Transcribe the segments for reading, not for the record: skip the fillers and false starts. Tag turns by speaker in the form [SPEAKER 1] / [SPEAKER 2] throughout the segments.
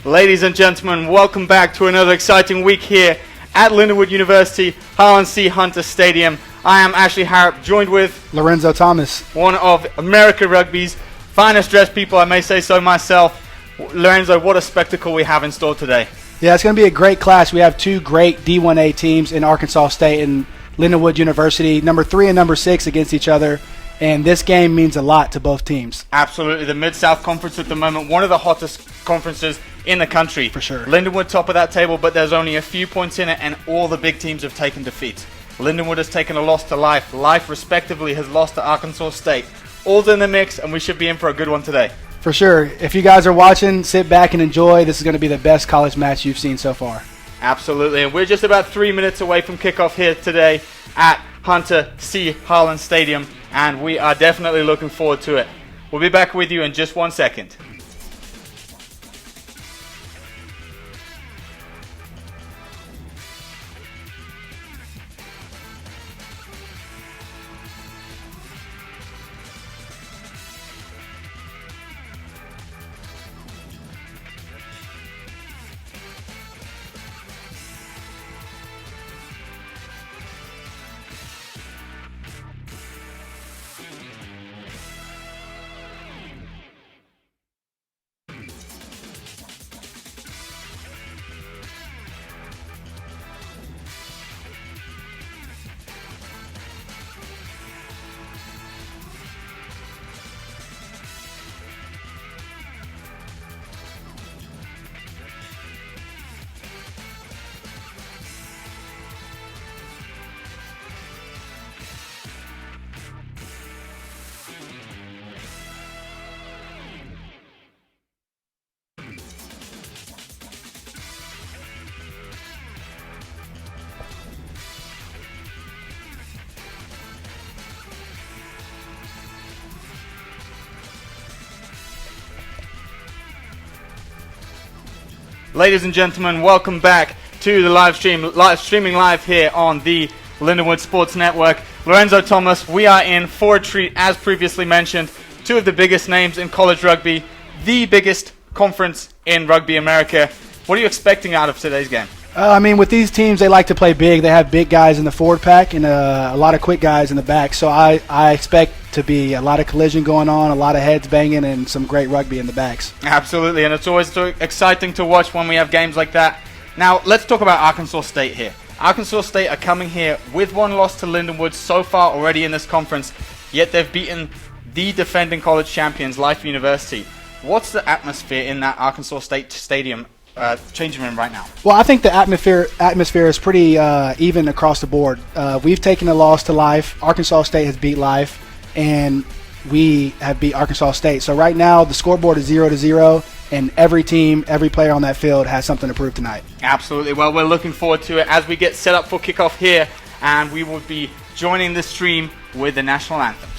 [SPEAKER 1] Ladies and gentlemen, welcome back to another exciting week here at Lindenwood University, Harlan C. Hunter Stadium. I am Ashley Harrop, joined with
[SPEAKER 2] Lorenzo Thomas,
[SPEAKER 1] one of America Rugby's finest dressed people, I may say so myself. Lorenzo, what a spectacle we have in store today.
[SPEAKER 2] Yeah, it's going to be a great clash. We have two great D1A teams in Arkansas State and Lindenwood University, number 3 and number 6 against each other. And this game means a lot to both teams.
[SPEAKER 1] Absolutely. The Mid-South Conference at the moment, one of the hottest conferences in the country.
[SPEAKER 2] For sure.
[SPEAKER 1] Lindenwood top of that table, but there's only a few points in it, and all the big teams have taken defeat. Lindenwood has taken a loss to Life. Life, respectively, has lost to Arkansas State. All's in the mix, and we should be in for a good one today.
[SPEAKER 2] For sure. If you guys are watching, sit back and enjoy. This is going to be the best college match you've seen so far.
[SPEAKER 1] Absolutely. And we're just about 3 minutes away from kickoff here today at Hunter C. Harlan Stadium, and we are definitely looking forward to it. We'll be back with you in just 1 second. Ladies and gentlemen, welcome back to the streaming live here on the Lindenwood Sports Network. Lorenzo Thomas, we are in for a treat, as previously mentioned. Two of the biggest names in college rugby, the biggest conference in Rugby America. What are you expecting out of today's game?
[SPEAKER 2] With these teams, they like to play big. They have big guys in the forward pack and a lot of quick guys in the back. So I expect to be a lot of collision going on, a lot of heads banging, and some great rugby in the backs.
[SPEAKER 1] Absolutely, and it's always so exciting to watch when we have games like that. Now, let's talk about Arkansas State here. Arkansas State are coming here with one loss to Lindenwood so far already in this conference, yet they've beaten the defending college champions, Life University. What's the atmosphere in that Arkansas State stadium changing room right now?
[SPEAKER 2] Well, I think the atmosphere is pretty even across the board. We've taken a loss to Life. Arkansas State has beat Life, and we have beat Arkansas State. So right now the scoreboard is 0-0, and every team, every player on that field has something to prove tonight.
[SPEAKER 1] Absolutely. Well, we're looking forward to it as we get set up for kickoff here, and we will be joining the stream with the national anthem.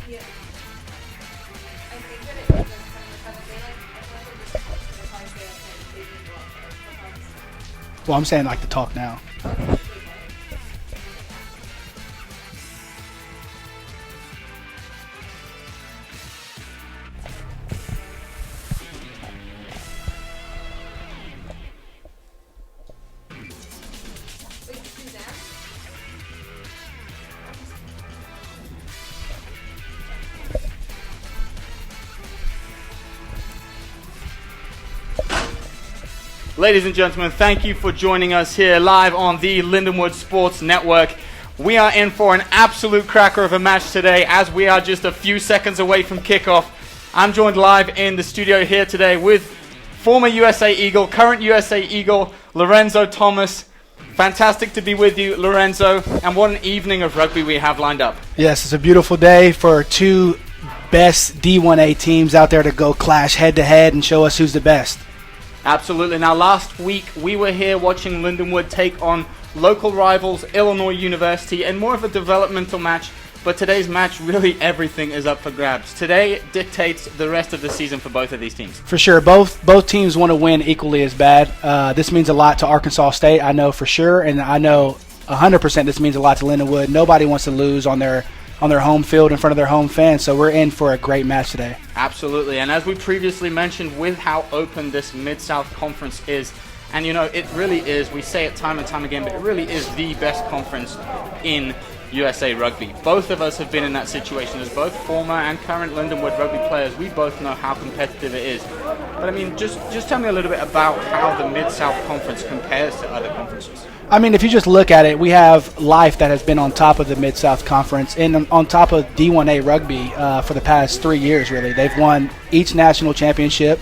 [SPEAKER 3] Yeah. I think that it was because they like everyone would just they probably say like they didn't go up there.
[SPEAKER 2] Well, I'm saying like the talk now.
[SPEAKER 3] Okay. Wait, Suzanne?
[SPEAKER 1] Ladies and gentlemen, thank you for joining us here live on the Lindenwood Sports Network. We are in for an absolute cracker of a match today as we are just a few seconds away from kickoff. I'm joined live in the studio here today with former USA Eagle, current USA Eagle, Lorenzo Thomas. Fantastic to be with you, Lorenzo, and what an evening of rugby we have lined up.
[SPEAKER 2] Yes, it's a beautiful day for two best D1A teams out there to go clash head-to-head and show us who's the best.
[SPEAKER 1] Absolutely. Now, last week we were here watching Lindenwood take on local rivals Illinois University in more of a developmental match, but today's match, really everything is up for grabs. Today dictates the rest of the season for both of these teams.
[SPEAKER 2] For sure, both teams want to win equally as bad. This means a lot to Arkansas State, I know for sure, and I know 100% this means a lot to Lindenwood. Nobody wants to lose on their home field in front of their home fans, so we're in for a great match today.
[SPEAKER 1] Absolutely, and as we previously mentioned with how open this Mid-South Conference is, and you know, it really is, we say it time and time again, but it really is the best conference in USA Rugby. Both of us have been in that situation as both former and current Lindenwood rugby players. We both know how competitive it is. But I mean, just tell me a little bit about how the Mid-South Conference compares to other conferences.
[SPEAKER 2] I mean, if you just look at it, we have Life that has been on top of the Mid-South Conference and on top of D1A Rugby for the past 3 years, really. They've won each national championship.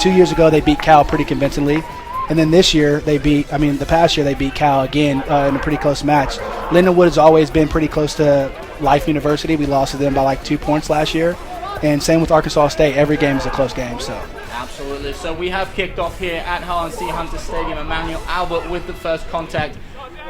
[SPEAKER 2] 2 years ago, they beat Cal pretty convincingly. And then this year, the past year, they beat Cal again in a pretty close match. Lindenwood has always been pretty close to Life University. We lost to them by like 2 points last year. And same with Arkansas State. Every game is a close game, so.
[SPEAKER 1] Absolutely. So we have kicked off here at Harlan C. Hunter Stadium. Emmanuel Albert with the first contact.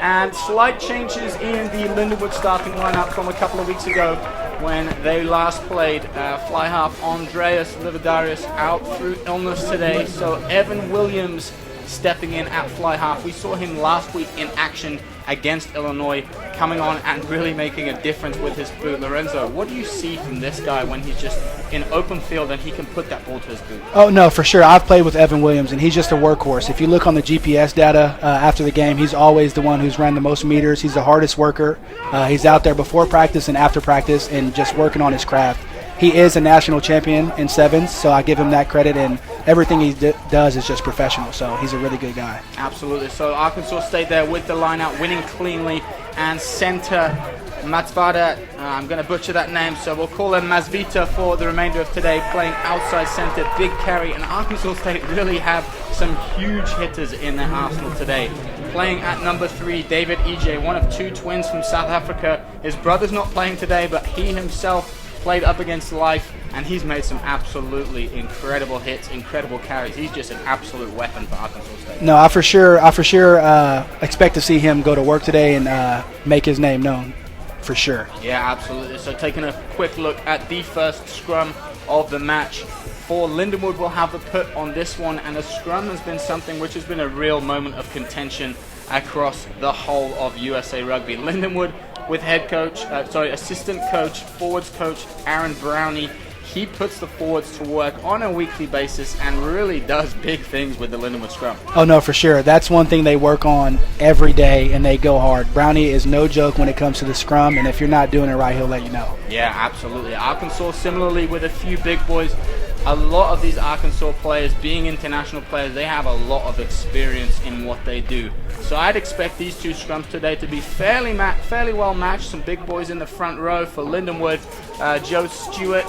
[SPEAKER 1] And slight changes in the Lindenwood starting lineup from a couple of weeks ago when they last played. Fly half Andreas Livadarius out through illness today. So Evan Williams stepping in at fly half. We saw him last week in action against Illinois, coming on and really making a difference with his boot. Lorenzo, what do you see from this guy when he's just in open field and he can put that ball to his boot?
[SPEAKER 2] Oh, no, for sure. I've played with Evan Williams, and he's just a workhorse. If you look on the GPS data after the game, he's always the one who's ran the most meters. He's the hardest worker. He's out there before practice and after practice and just working on his craft. He is a national champion in sevens, so I give him that credit, and everything he does is just professional, so he's a really good guy.
[SPEAKER 1] Absolutely. So Arkansas State there with the line out, winning cleanly, and center Matvada, I'm going to butcher that name, so we'll call him Masvita for the remainder of today, playing outside center, big carry, and Arkansas State really have some huge hitters in their arsenal today. Playing at number 3, David EJ, one of 2 twins from South Africa. His brother's not playing today, but he himself played up against Life, and he's made some absolutely incredible hits, incredible carries. He's just an absolute weapon for Arkansas State.
[SPEAKER 2] No, I for sure expect to see him go to work today and make his name known, for sure.
[SPEAKER 1] Yeah, absolutely. So taking a quick look at the first scrum of the match. For Lindenwood, we'll have the put on this one, and a scrum has been something which has been a real moment of contention across the whole of USA Rugby. Lindenwood with assistant coach, forwards coach Aaron Brownie. He puts the forwards to work on a weekly basis and really does big things with the Lindenwood scrum.
[SPEAKER 2] Oh, no, for sure. That's one thing they work on every day, and they go hard. Brownie is no joke when it comes to the scrum, and if you're not doing it right, he'll let you know.
[SPEAKER 1] Yeah, absolutely. Arkansas, similarly, with a few big boys. A lot of these Arkansas players, being international players, they have a lot of experience in what they do. So I'd expect these two scrums today to be fairly well matched. Some big boys in the front row for Lindenwood. Joe Stewart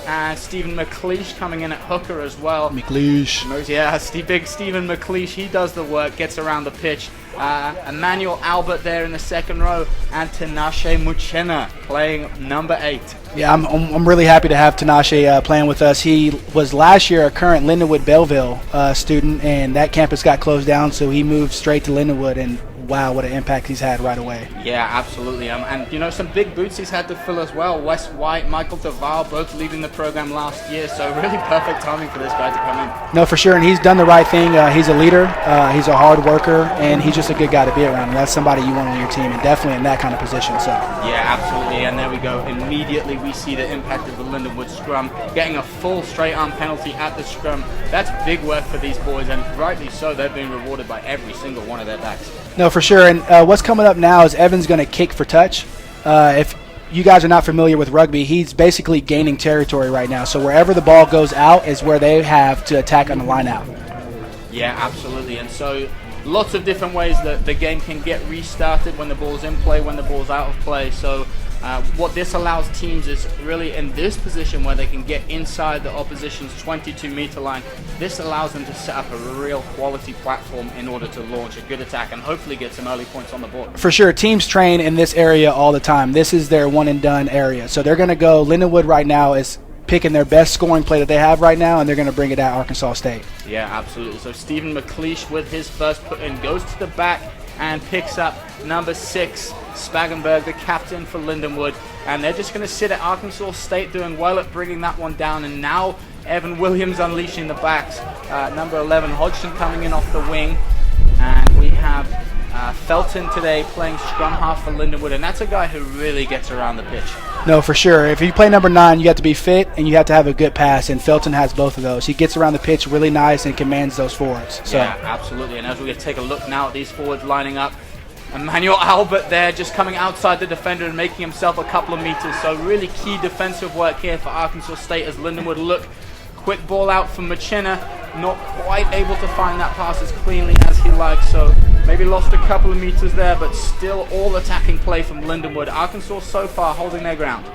[SPEAKER 1] and Stephen McLeish coming in at hooker as well.
[SPEAKER 2] McLeish.
[SPEAKER 1] Yeah, big Stephen McLeish. He does the work, gets around the pitch. Emmanuel Albert there in the second row, and Tinashe Muchena playing number 8.
[SPEAKER 2] Yeah, I'm really happy to have Tinashe playing with us. He was last year a current Lindenwood Belleville student, and that campus got closed down, so he moved straight to Lindenwood, and wow, what an impact he's had right away.
[SPEAKER 1] Yeah, absolutely. And, you know, some big boots he's had to fill as well. Wes White, Michael Deval, both leading the program last year. So really perfect timing for this guy to come in.
[SPEAKER 2] No, for sure. And he's done the right thing. He's a leader. He's a hard worker. And he's just a good guy to be around. And that's somebody you want on your team, and definitely in that kind of position. So.
[SPEAKER 1] Yeah, absolutely. And there we go. Immediately we see the impact of the Lindenwood scrum. Getting a full straight arm penalty at the scrum. That's big work for these boys. And rightly so, they're being rewarded by every single one of their backs.
[SPEAKER 2] No, for sure. And what's coming up now is Evan's going to kick for touch. If you guys are not familiar with rugby, he's basically gaining territory right now. So wherever the ball goes out is where they have to attack on the line out.
[SPEAKER 1] Yeah, absolutely. And so lots of different ways that the game can get restarted when the ball's in play, when the ball's out of play. So what this allows teams is really in this position where they can get inside the opposition's 22-meter line. This allows them to set up a real quality platform in order to launch a good attack and hopefully get some early points on the board.
[SPEAKER 2] For sure, teams train in this area all the time. This is their one-and-done area. So they're going to go, Lindenwood right now is picking their best scoring play that they have right now, and they're going to bring it at Arkansas State.
[SPEAKER 1] Yeah, absolutely. So Stephen McLeish with his first put in goes to the back and picks up number 6, Spagenberg, the captain for Lindenwood. And they're just going to sit at Arkansas State doing well at bringing that one down. And now Evan Williams unleashing the backs. Number 11, Hodgson coming in off the wing. And we have Felton today playing scrum half for Lindenwood. And that's a guy who really gets around the pitch.
[SPEAKER 2] No, for sure. If you play number 9, you have to be fit and you have to have a good pass, and Felton has both of those. He gets around the pitch really nice and commands those forwards. So.
[SPEAKER 1] Yeah, absolutely. And as we take a look now at these forwards lining up, Emmanuel Albert there just coming outside the defender and making himself a couple of meters. So really key defensive work here for Arkansas State as Lindenwood look. Quick ball out from McChenna, not quite able to find that pass as cleanly as he likes. So maybe lost a couple of meters there, but still all attacking play from Lindenwood. Arkansas so far holding their ground.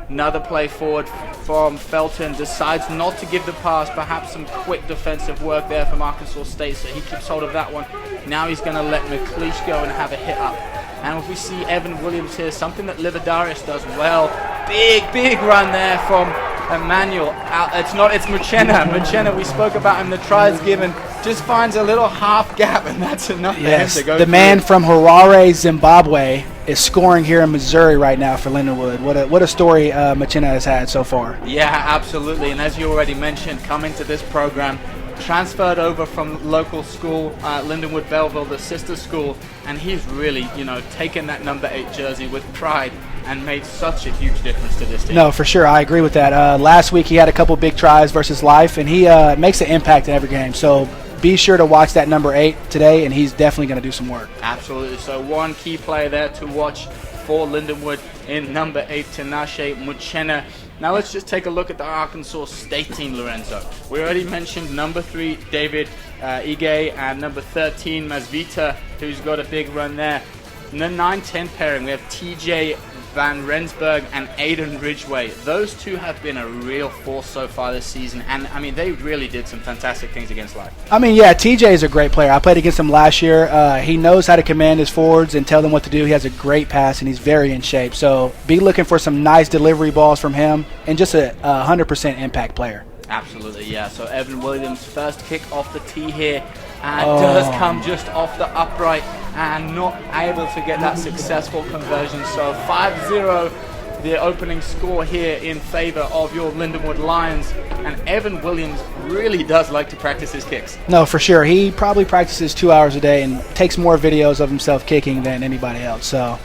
[SPEAKER 1] Another play forward from Felton, decides not to give the pass, perhaps some quick defensive work there from Arkansas State, so he keeps hold of that one. Now he's going to let McLeish go and have a hit up. And if we see Evan Williams here, something that Lividarius does well, big run there from Emmanuel. It's McChenna. McChenna, we spoke about him, the try is given, just finds a little half gap, and that's enough for him to go
[SPEAKER 2] the
[SPEAKER 1] through.
[SPEAKER 2] man from Harare, Zimbabwe, is scoring here in Missouri right now for Lindenwood. What a story McChenna has had so far.
[SPEAKER 1] Yeah, absolutely. And as you already mentioned, coming to this program, transferred over from local school, Lindenwood Belleville, the sister school, and he's really, taken that number 8 jersey with pride and made such a huge difference to this team.
[SPEAKER 2] No, for sure. I agree with that. Last week he had a couple big tries versus Life, and he makes an impact in every game. So be sure to watch that number 8 today, and he's definitely going to do some work.
[SPEAKER 1] Absolutely. So one key player there to watch for Lindenwood in number 8, Tinashe Muchena. Now let's just take a look at the Arkansas State team, Lorenzo. We already mentioned number 3, David Ige, and number 13, Masvita, who's got a big run there. In the 9-10 pairing, we have TJ Van Rensburg and Aiden Ridgway. Those two have been a real force so far this season, and I mean they really did some fantastic things against Life.
[SPEAKER 2] I mean, yeah, TJ is a great player. I played against him last year. He knows how to command his forwards and tell them what to do. He has a great pass, and he's very in shape. So be looking for some nice delivery balls from him, and just a 100% impact player.
[SPEAKER 1] Absolutely, yeah. So Evan Williams' first kick off the tee here, and does come just off the upright and not able to get that successful conversion. So 5-0 the opening score here in favor of your Lindenwood Lions, and Evan Williams really does like to practice his kicks.
[SPEAKER 2] No, for sure. He probably practices 2 hours a day and takes more videos of himself kicking than anybody else. So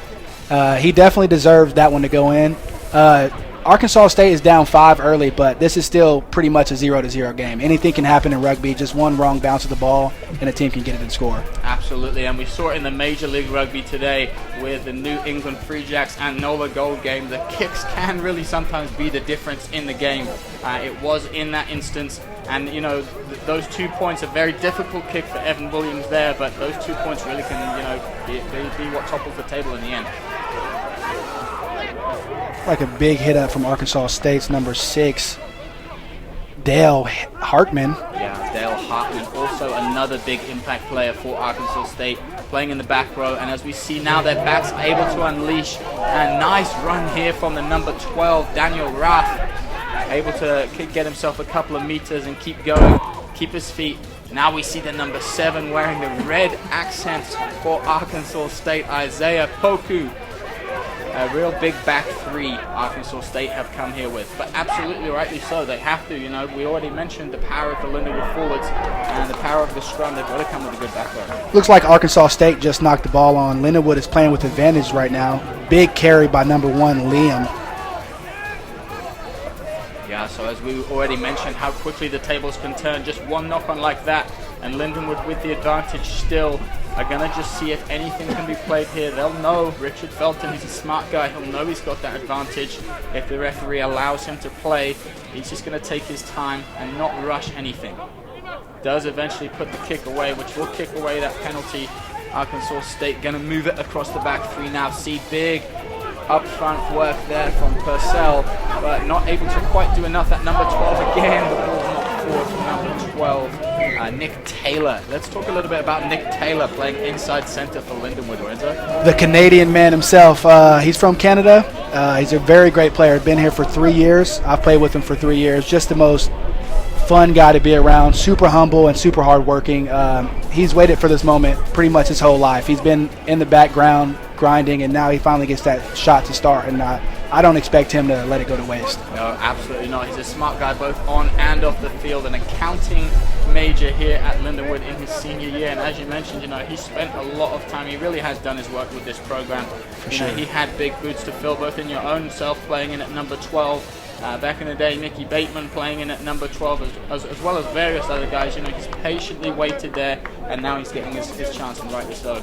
[SPEAKER 2] he definitely deserves that one to go in. Arkansas State is down 5 early, but this is still pretty much a 0-0 game. Anything can happen in rugby. Just one wrong bounce of the ball, and a team can get it and score.
[SPEAKER 1] Absolutely, and we saw it in the Major League Rugby today with the New England Free Jacks and Nola Gold game. The kicks can really sometimes be the difference in the game. It was in that instance, and those 2 points, a very difficult kick for Evan Williams there, but those 2 points really can be what topples the table in the end.
[SPEAKER 2] Like a big hit up from Arkansas State's number 6, Dale Hartman.
[SPEAKER 1] Yeah, Dale Hartman, also another big impact player for Arkansas State, playing in the back row. And as we see now, their backs able to unleash. A nice run here from the number 12, Daniel Rath, able to get himself a couple of meters and keep going, keep his feet. Now we see the number 7 wearing the red accents for Arkansas State, Isaiah Poku. A real big back three Arkansas State have come here with, but absolutely rightly so. They have to, we already mentioned the power of the Lindenwood forwards and the power of the scrum. They've got to come with a good back row.
[SPEAKER 2] Looks like Arkansas State just knocked the ball on. Lindenwood is playing with advantage right now. Big carry by number 1, Liam.
[SPEAKER 1] Yeah, so as we already mentioned, how quickly the tables can turn. Just one knock on like that, and Lindenwood with the advantage still are going to just see if anything can be played here. They'll know Richard Felton, he's a smart guy. He'll know he's got that advantage. If the referee allows him to play, he's just going to take his time and not rush anything. Does eventually put the kick away, which will kick away that penalty. Arkansas State going to move it across the back three now. See big up front work there from Purcell, but not able to quite do enough. That number 12 again, the ball not forward from number 12. Nick Taylor. Let's talk a little bit about Nick Taylor playing inside center for Lindenwood, Lorenzo.
[SPEAKER 2] The Canadian man himself. He's from Canada. He's a very great player. Been here for 3 years. I've played with him for 3 years. Just the most fun guy to be around. Super humble and super hardworking. He's waited for this moment pretty much his whole life. He's been in the background grinding, and now he finally gets that shot to start. And I don't expect him to let it go to waste.
[SPEAKER 1] No, absolutely not. He's a smart guy both on and off the field. An accounting major here at Lindenwood in his senior year, and as you mentioned, he spent a lot of time. He really has done his work with this program. He had big boots to fill, both in your own self playing in at number 12. Back in the day, Nicky Bateman playing in at number 12, as well as various other guys. He's patiently waited there, and now he's getting his chance, and rightly so.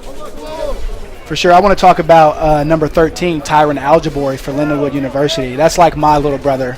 [SPEAKER 2] For sure. I want to talk about number 13, Tyron Aljabori for Lindenwood University. That's like my little brother.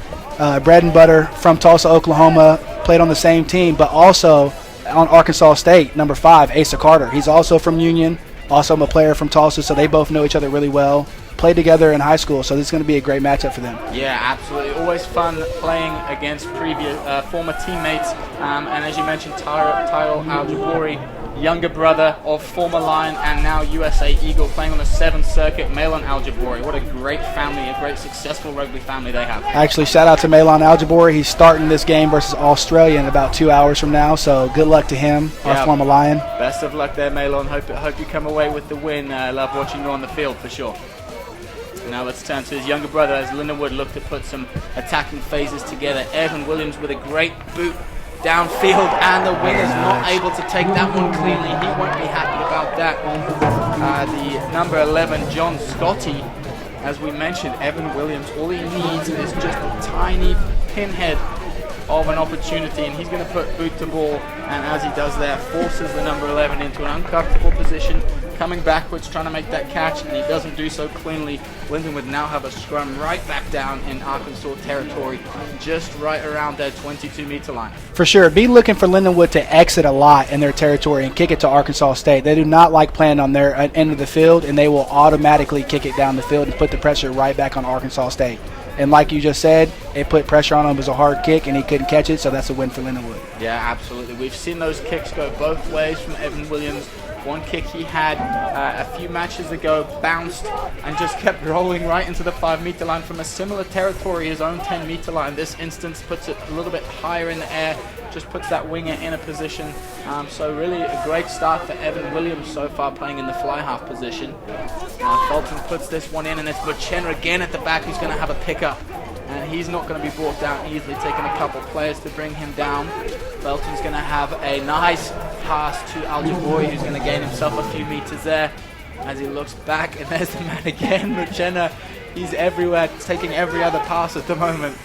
[SPEAKER 2] Bread and butter from Tulsa, Oklahoma, played on the same team, but also on Arkansas State, number 5, Asa Carter. He's also from Union, also a player from Tulsa, so they both know each other really well. Played together in high school, so this is going to be a great matchup for them.
[SPEAKER 1] Yeah, absolutely. Always fun playing against previous former teammates. And as you mentioned, Tyron Aljabori, younger brother of former Lion and now USA Eagle, playing on the 7th Circuit. Malon Aljabori, what a great family, a great successful rugby family they have.
[SPEAKER 2] Actually, shout out to Malon Aljabori. He's starting this game versus Australia in about 2 hours from now, so good luck to him, our former Lion.
[SPEAKER 1] Best of luck there, Malon. Hope you come away with the win. Love watching you on the field for sure. Now let's turn to his younger brother as Lindenwood look to put some attacking phases together. Evan Williams with a great boot downfield, and the winger's not able to take that one cleanly. He won't be happy about that. The number 11, John Scotty, as we mentioned, Evan Williams, all he needs is just a tiny pinhead of an opportunity, and he's going to put boot to ball, and as he does that, forces the number 11 into an uncomfortable position, coming backwards, trying to make that catch, and he doesn't do so cleanly. Linden would now have a scrum right back down in Arkansas territory, just right around their 22-meter line. For
[SPEAKER 2] sure, be looking for Lindenwood to exit a lot in their territory and kick it to Arkansas State. They do not like playing on their end of the field, and they will automatically kick it down the field and put the pressure right back on Arkansas State. And like you just said, it put pressure on him. It was a hard kick, and he couldn't catch it, so that's a win for Lindenwood.
[SPEAKER 1] Yeah, absolutely. We've seen those kicks go both ways from Evan Williams. One kick he had a few matches ago bounced and just kept rolling right into the 5-meter line from a similar territory, his own 10-meter line. This instance puts it a little bit higher in the air, just puts that winger in a position. So really a great start for Evan Williams so far, playing in the fly half position. Fulton puts this one in, and it's Muchena again at the back who's going to have a pickup. And he's not going to be brought down easily, taking a couple players to bring him down. Felton's going to have a nice pass to Aljabori, who's going to gain himself a few meters there. As he looks back, and there's the man again, Muchena. He's everywhere, taking every other pass at the moment.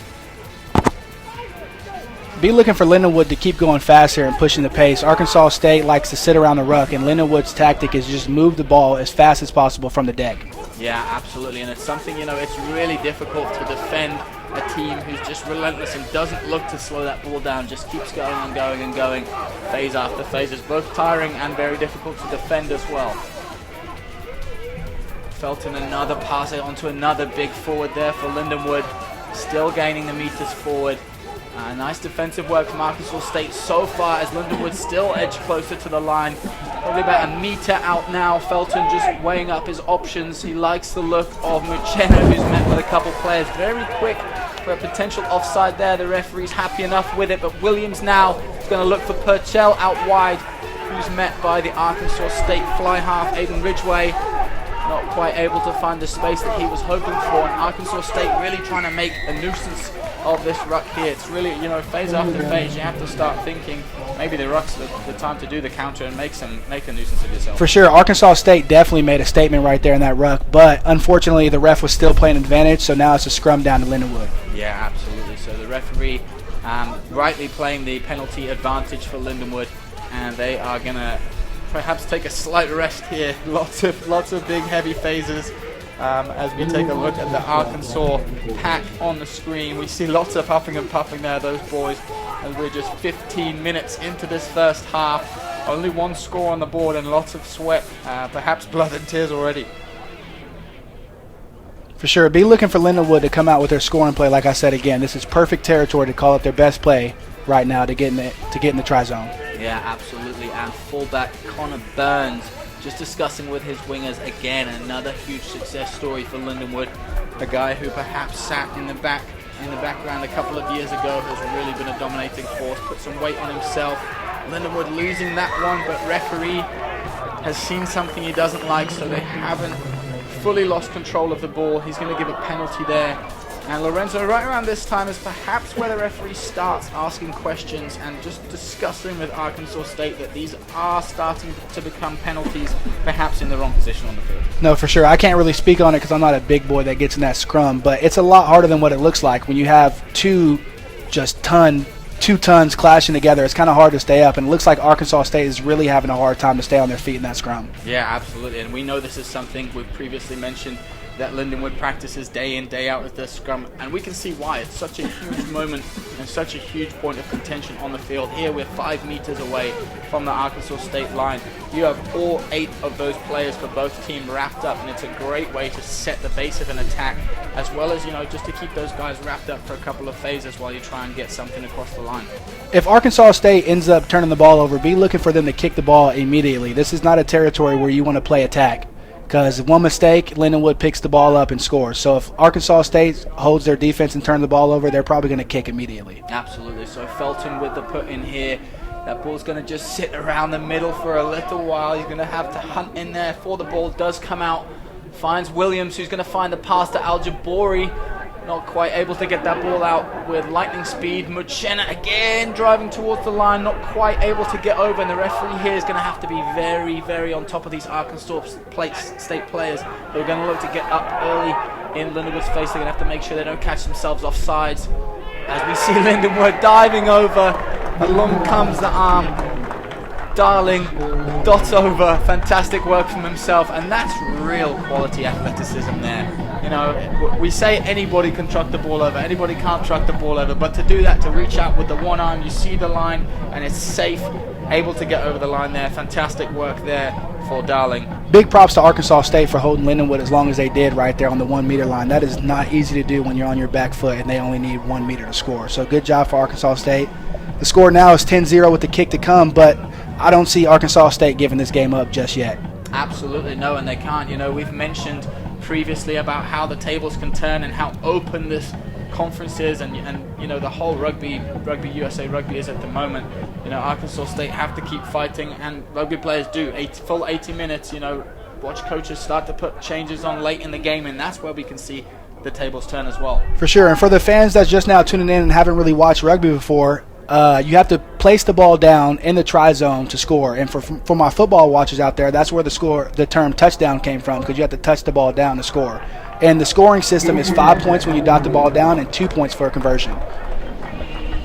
[SPEAKER 2] Be looking for Lindenwood to keep going fast here and pushing the pace. Arkansas State likes to sit around the ruck, and Lindenwood's tactic is just move the ball as fast as possible from the deck.
[SPEAKER 1] Yeah, absolutely, and it's something, it's really difficult to defend a team who's just relentless and doesn't look to slow that ball down, just keeps going and going and going, phase after phase. It's both tiring and very difficult to defend as well. Felton, another pass onto another big forward there for Lindenwood, still gaining the meters forward. Nice defensive work from Arkansas State so far, as Lindenwood still edge closer to the line. Probably about a meter out now. Felton just weighing up his options. He likes the look of Muchena, who's met with a couple players. Very quick
[SPEAKER 4] for a potential offside there. The referee's happy enough with it, but Williams now is going to look for Purcell out wide, who's met by the Arkansas State fly half, Aiden Ridgway. Not quite able to find the space that he was hoping for, and Arkansas State really trying to make a nuisance of this ruck here. It's really, phase after phase, you have to start thinking maybe the ruck's the time to do the counter and make a nuisance of yourself.
[SPEAKER 2] For sure, Arkansas State definitely made a statement right there in that ruck, but unfortunately the ref was still playing advantage, so now it's a scrum down to Lindenwood.
[SPEAKER 4] Yeah, absolutely. So the referee rightly playing the penalty advantage for Lindenwood, and they are going to perhaps take a slight rest here. Lots of big heavy phases as we take a look at the Arkansas pack on the screen. We see lots of huffing and puffing there, those boys, as we're just 15 minutes into this first half. Only one score on the board and lots of sweat, perhaps blood and tears already.
[SPEAKER 2] For sure, be looking for Lindenwood to come out with their scoring play. Like I said again, this is perfect territory to call up their best play right now to get in the try zone.
[SPEAKER 4] Yeah, absolutely. And fullback Connor Burns just discussing with his wingers again. Another huge success story for Lindenwood. A guy who perhaps sat in the background a couple of years ago has really been a dominating force. Put some weight on himself. Lindenwood losing that one, but referee has seen something he doesn't like, so they haven't fully lost control of the ball. He's going to give a penalty there. And Lorenzo, right around this time is perhaps where the referee starts asking questions and just discussing with Arkansas State that these are starting to become penalties, perhaps in the wrong position on the field.
[SPEAKER 2] No, for sure. I can't really speak on it because I'm not a big boy that gets in that scrum, but it's a lot harder than what it looks like when you have two tons clashing together. It's kind of hard to stay up, and it looks like Arkansas State is really having a hard time to stay on their feet in that scrum.
[SPEAKER 4] Yeah, absolutely. And we know this is something we've previously mentioned that Lindenwood practices day in, day out with their scrum, and we can see why. It's such a huge moment and such a huge point of contention on the field. Here we're 5 meters away from the Arkansas State line. You have all 8 of those players for both teams wrapped up, and it's a great way to set the base of an attack, as well as, just to keep those guys wrapped up for a couple of phases while you try and get something across the line.
[SPEAKER 2] If Arkansas State ends up turning the ball over, be looking for them to kick the ball immediately. This is not a territory where you want to play attack, because one mistake, Lindenwood picks the ball up and scores. So if Arkansas State holds their defense and turns the ball over, they're probably going to kick immediately.
[SPEAKER 4] Absolutely. So Felton with the put in here. That ball's going to just sit around the middle for a little while. He's going to have to hunt in there before the ball does come out. Finds Williams, who's going to find the pass to Al-Jabori. Not quite able to get that ball out with lightning speed. Muchena again driving towards the line, not quite able to get over, and the referee here is going to have to be very, very on top of these Arkansas State players. They're going to look to get up early in Lindenwood's face. They're going to have to make sure they don't catch themselves offsides. As we see Lindenwood diving over, along comes the arm. Darling dots over, fantastic work from himself, and that's real quality athleticism there. We say anybody can truck the ball over, anybody can't truck the ball over, but to do that, to reach out with the one arm, you see the line, and it's safe, able to get over the line there. Fantastic work there for Darling.
[SPEAKER 2] Big props to Arkansas State for holding Lindenwood as long as they did right there on the 1 meter line. That is not easy to do when you're on your back foot and they only need 1 meter to score. So good job for Arkansas State. The score now is 10-0 with the kick to come, but I don't see Arkansas State giving this game up just yet.
[SPEAKER 4] Absolutely no, and they can't. We've mentioned previously about how the tables can turn and how open this conference is, and the whole USA rugby is at the moment. Arkansas State have to keep fighting, and rugby players do. Full 80 minutes. Watch coaches start to put changes on late in the game, and that's where we can see the tables turn as well.
[SPEAKER 2] For sure, and for the fans that's just now tuning in and haven't really watched rugby before, you have to place the ball down in the try zone to score. And for my football watchers out there, that's where the term touchdown came from, because you have to touch the ball down to score. And the scoring system is 5 points when you dot the ball down and 2 points for a conversion.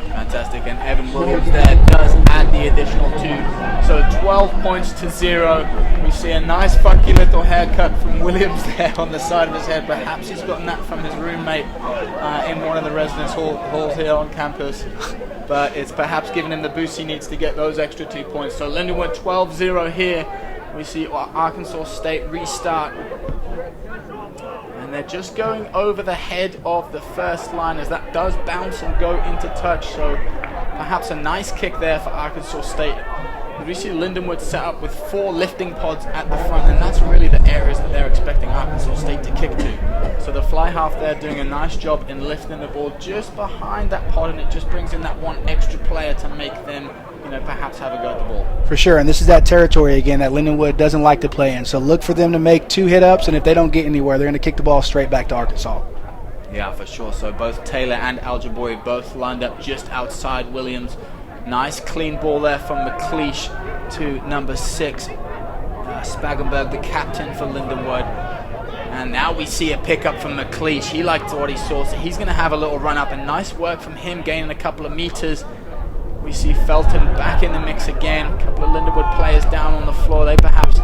[SPEAKER 4] Fantastic, and Evan Williams there does add the additional 2. So 12 points to 0. We see a nice funky little haircut from Williams there on the side of his head. Perhaps he's gotten that from his roommate in one of the residence halls here on campus. But it's perhaps giving him the boost he needs to get those extra 2 points. So Lindenwood 12-0 here. We see Arkansas State restart. And they're just going over the head of the first line as that does bounce and go into touch. So perhaps a nice kick there for Arkansas State. we see Lindenwood set up with 4 lifting pods at the front, and that's really the areas that they're expecting Arkansas State to kick to. So the fly half there doing a nice job in lifting the ball just behind that pod, and it just brings in that one extra player to make them, perhaps have a go at the ball.
[SPEAKER 2] For sure, and this is that territory again that Lindenwood doesn't like to play in. So look for them to make 2 hit-ups, and if they don't get anywhere, they're going to kick the ball straight back to Arkansas.
[SPEAKER 4] Yeah, for sure. So both Taylor and Al-Jabori both lined up just outside Williams. Nice clean ball there from McLeish to number 6. Spagenberg, the captain for Lindenwood. And now we see a pickup from McLeish. He liked what he saw, so he's going to have a little run up. And nice work from him, gaining a couple of meters. We see Felton back in the mix again. A couple of Lindenwood players down on the floor. They perhaps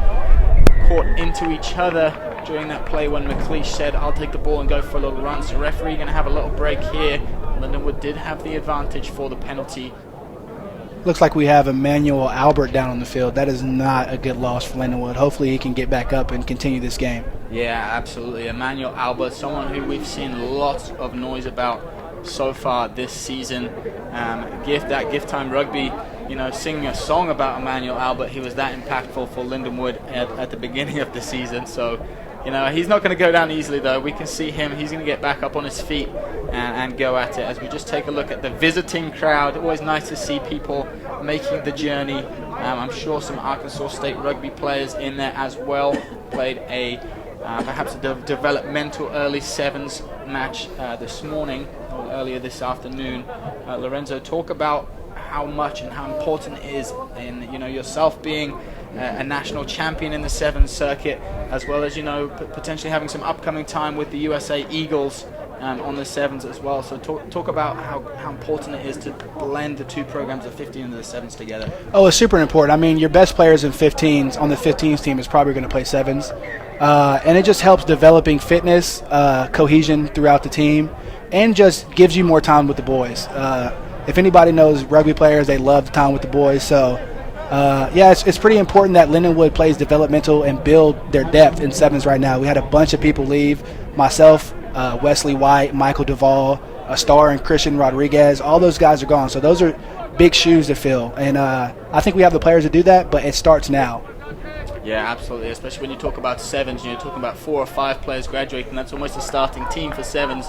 [SPEAKER 4] caught into each other during that play when McLeish said, I'll take the ball and go for a little run. So referee going to have a little break here. Lindenwood did have the advantage for the penalty.
[SPEAKER 2] Looks like we have Emmanuel Albert down on the field. That is not a good loss for Lindenwood. Hopefully he can get back up and continue this game.
[SPEAKER 4] Yeah, absolutely. Emmanuel Albert, someone who we've seen lots of noise about so far this season. Gift Time Rugby, singing a song about Emmanuel Albert. He was that impactful for Lindenwood at the beginning of the season. So, he's not going to go down easily, though. We can see him. He's going to get back up on his feet and go at it. As we just take a look at the visiting crowd, always nice to see people making the journey. I'm sure some Arkansas State rugby players in there as well. Played perhaps a developmental early sevens match this morning or earlier this afternoon. Lorenzo, talk about how much and how important it is in yourself being a national champion in the sevens circuit, as well as potentially having some upcoming time with the USA Eagles on the sevens as well. So talk about how important it is to blend the 2 programs of 15 and the sevens together.
[SPEAKER 2] Oh, it's super important. I mean, your best players in 15s on the 15s team is probably going to play sevens. And it just helps developing fitness, cohesion throughout the team, and just gives you more time with the boys. If anybody knows rugby players, they love the time with the boys. So, it's pretty important that Lindenwood plays developmental and build their depth in sevens right now. We had a bunch of people leave. Myself, Wesley White, Michael Duvall, a star and Christian Rodriguez. All those guys are gone. So those are big shoes to fill. And I think we have the players to do that, but it starts now.
[SPEAKER 4] Yeah, absolutely. Especially when you talk about sevens, you're talking about 4 or 5 players graduating. That's almost a starting team for sevens.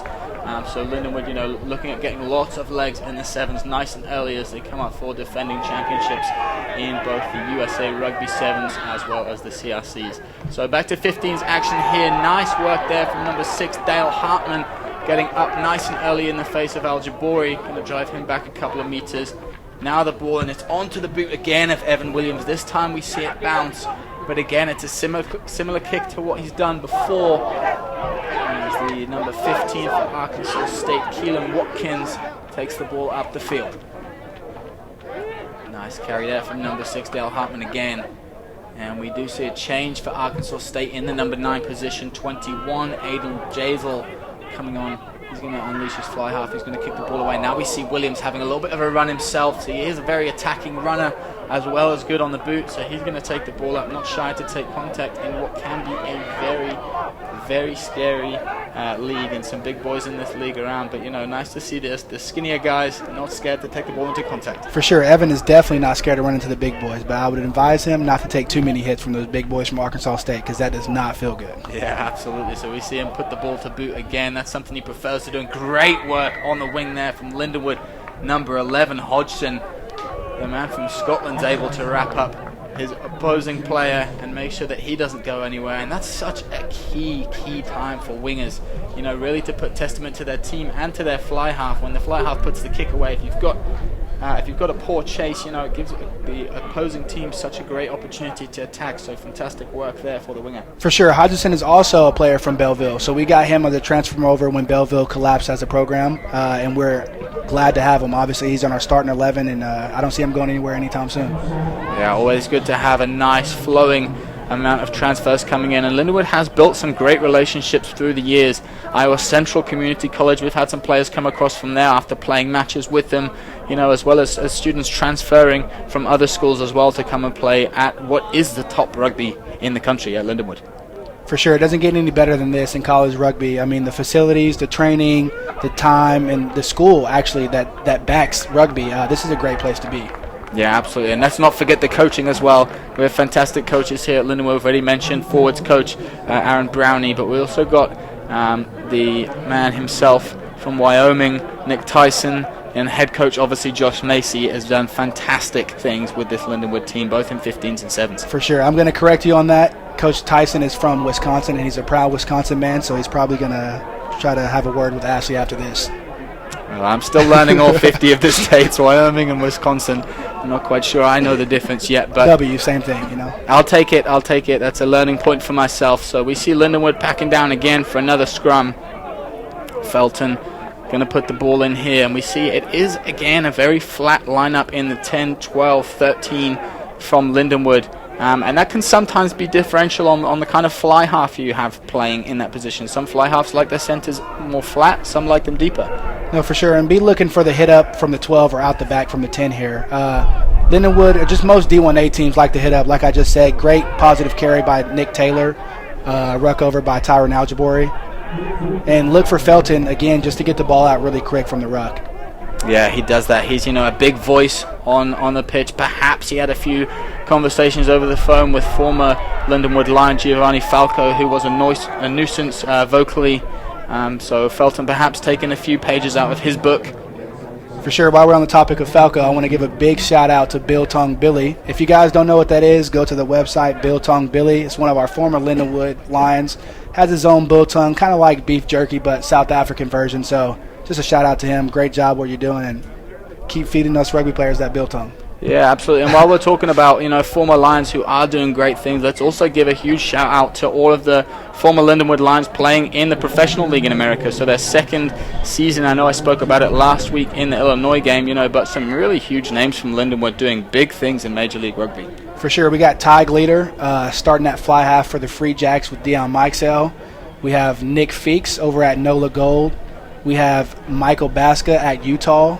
[SPEAKER 4] So Lindenwood, looking at getting lots of legs in the sevens nice and early as they come up for defending championships in both the USA Rugby Sevens as well as the CRCs. So back to 15's action here. Nice work there from number 6, Dale Hartman, getting up nice and early in the face of Al-Jabori. Going to drive him back a couple of meters. Now the ball, and it's onto the boot again of Evan Williams. This time we see it bounce. But again, it's a similar kick to what he's done before. As the number 15 for Arkansas State, Keelan Watkins, takes the ball up the field. Nice carry there from number 6, Dale Hartman again. And we do see a change for Arkansas State in the number 9 position. 21, Aiden Jazel coming on. He's going to unleash his fly half. He's going to kick the ball away. Now we see Williams having a little bit of a run himself. So he is a very attacking runner as well as good on the boot. So he's going to take the ball up, not shy to take contact in what can be a very, very scary league, and some big boys in this league around. But, nice to see the skinnier guys not scared to take the ball into contact.
[SPEAKER 2] For sure, Evan is definitely not scared to run into the big boys, but I would advise him not to take too many hits from those big boys from Arkansas State, because that does not feel good.
[SPEAKER 4] Yeah, absolutely. So we see him put the ball to boot again. That's something he prefers to do. Great work on the wing there from Lindenwood. Number 11, Hodgson, the man from Scotland's able to wrap up his opposing player and make sure that he doesn't go anywhere. And that's such a key time for wingers, really to put testament to their team and to their fly half. When the fly half puts the kick away, if you've got a poor chase, it gives the opposing team such a great opportunity to attack. So fantastic work there for the winger.
[SPEAKER 2] For sure. Hodgson is also a player from Belleville. So we got him as a transfer from over when Belleville collapsed as a program, and we're glad to have him. Obviously, he's on our starting 11, and I don't see him going anywhere anytime soon.
[SPEAKER 4] Yeah, always good to have a nice flowing amount of transfers coming in, and Lindenwood has built some great relationships through the years. Iowa Central Community College, we've had some players come across from there after playing matches with them, as well as students transferring from other schools as well to come and play at what is the top rugby in the country at Lindenwood.
[SPEAKER 2] For sure, it doesn't get any better than this in college rugby. I mean, the facilities, the training, the time, and the school actually that backs rugby. This is a great place to be.
[SPEAKER 4] Yeah, absolutely. And let's not forget the coaching as well. We have fantastic coaches here at Lindenwood. We've already mentioned forwards coach Aaron Brownie, but we also got the man himself from Wyoming, Nick Tyson, and head coach, obviously, Josh Macy has done fantastic things with this Lindenwood team, both in 15s and 7s.
[SPEAKER 2] For sure. I'm going to correct you on that. Coach Tyson is from Wisconsin, and he's a proud Wisconsin man, so he's probably going to try to have a word with Ashley after this.
[SPEAKER 4] Well, I'm still learning all 50 of the states, Wyoming and Wisconsin. I'm not quite sure I know the difference yet, but
[SPEAKER 2] Same thing, you know.
[SPEAKER 4] I'll take it. That's a learning point for myself. So we see Lindenwood packing down again for another scrum. Felton going to put the ball in here, and we see it is again a very flat lineup in the 10, 12, 13 from Lindenwood. And that can sometimes be differential on the kind of fly half you have playing in that position. Some fly halves like their centers more flat, some like them deeper.
[SPEAKER 2] No, for sure. And be looking for the hit up from the 12 or out the back from the 10 here. Lindenwood, or just most D1A teams like to hit up. Like I just said, great positive carry by Nick Taylor, ruck over by Tyron Aljabori. And look for Felton, again, just to get the ball out really quick from the ruck.
[SPEAKER 4] Yeah, he does that. He's, a big voice on the pitch. Perhaps he had a few conversations over the phone with former Lindenwood Lion Giovanni Falco, who was a nuisance vocally. So Felton perhaps taking a few pages out of his book.
[SPEAKER 2] For sure. While we're on the topic of Falco, I want to give a big shout out to Biltong Billy. If you guys don't know what that is, go to the website Biltong Billy. It's one of our former Lindenwood Lions. Has his own biltong, kind of like beef jerky, but South African version. So just a shout out to him. Great job what you're doing, and keep feeding us rugby players that biltong.
[SPEAKER 4] Yeah, absolutely. And while we're talking about, former Lions who are doing great things, let's also give a huge shout out to all of the former Lindenwood Lions playing in the professional league in America. So their second season, I know I spoke about it last week in the Illinois game, but some really huge names from Lindenwood doing big things in Major League Rugby.
[SPEAKER 2] For sure. We got Ty Gleader starting at fly half for the Free Jacks with Dion Mikesell. We have Nick Feeks over at NOLA Gold. We have Michael Baska at Utah.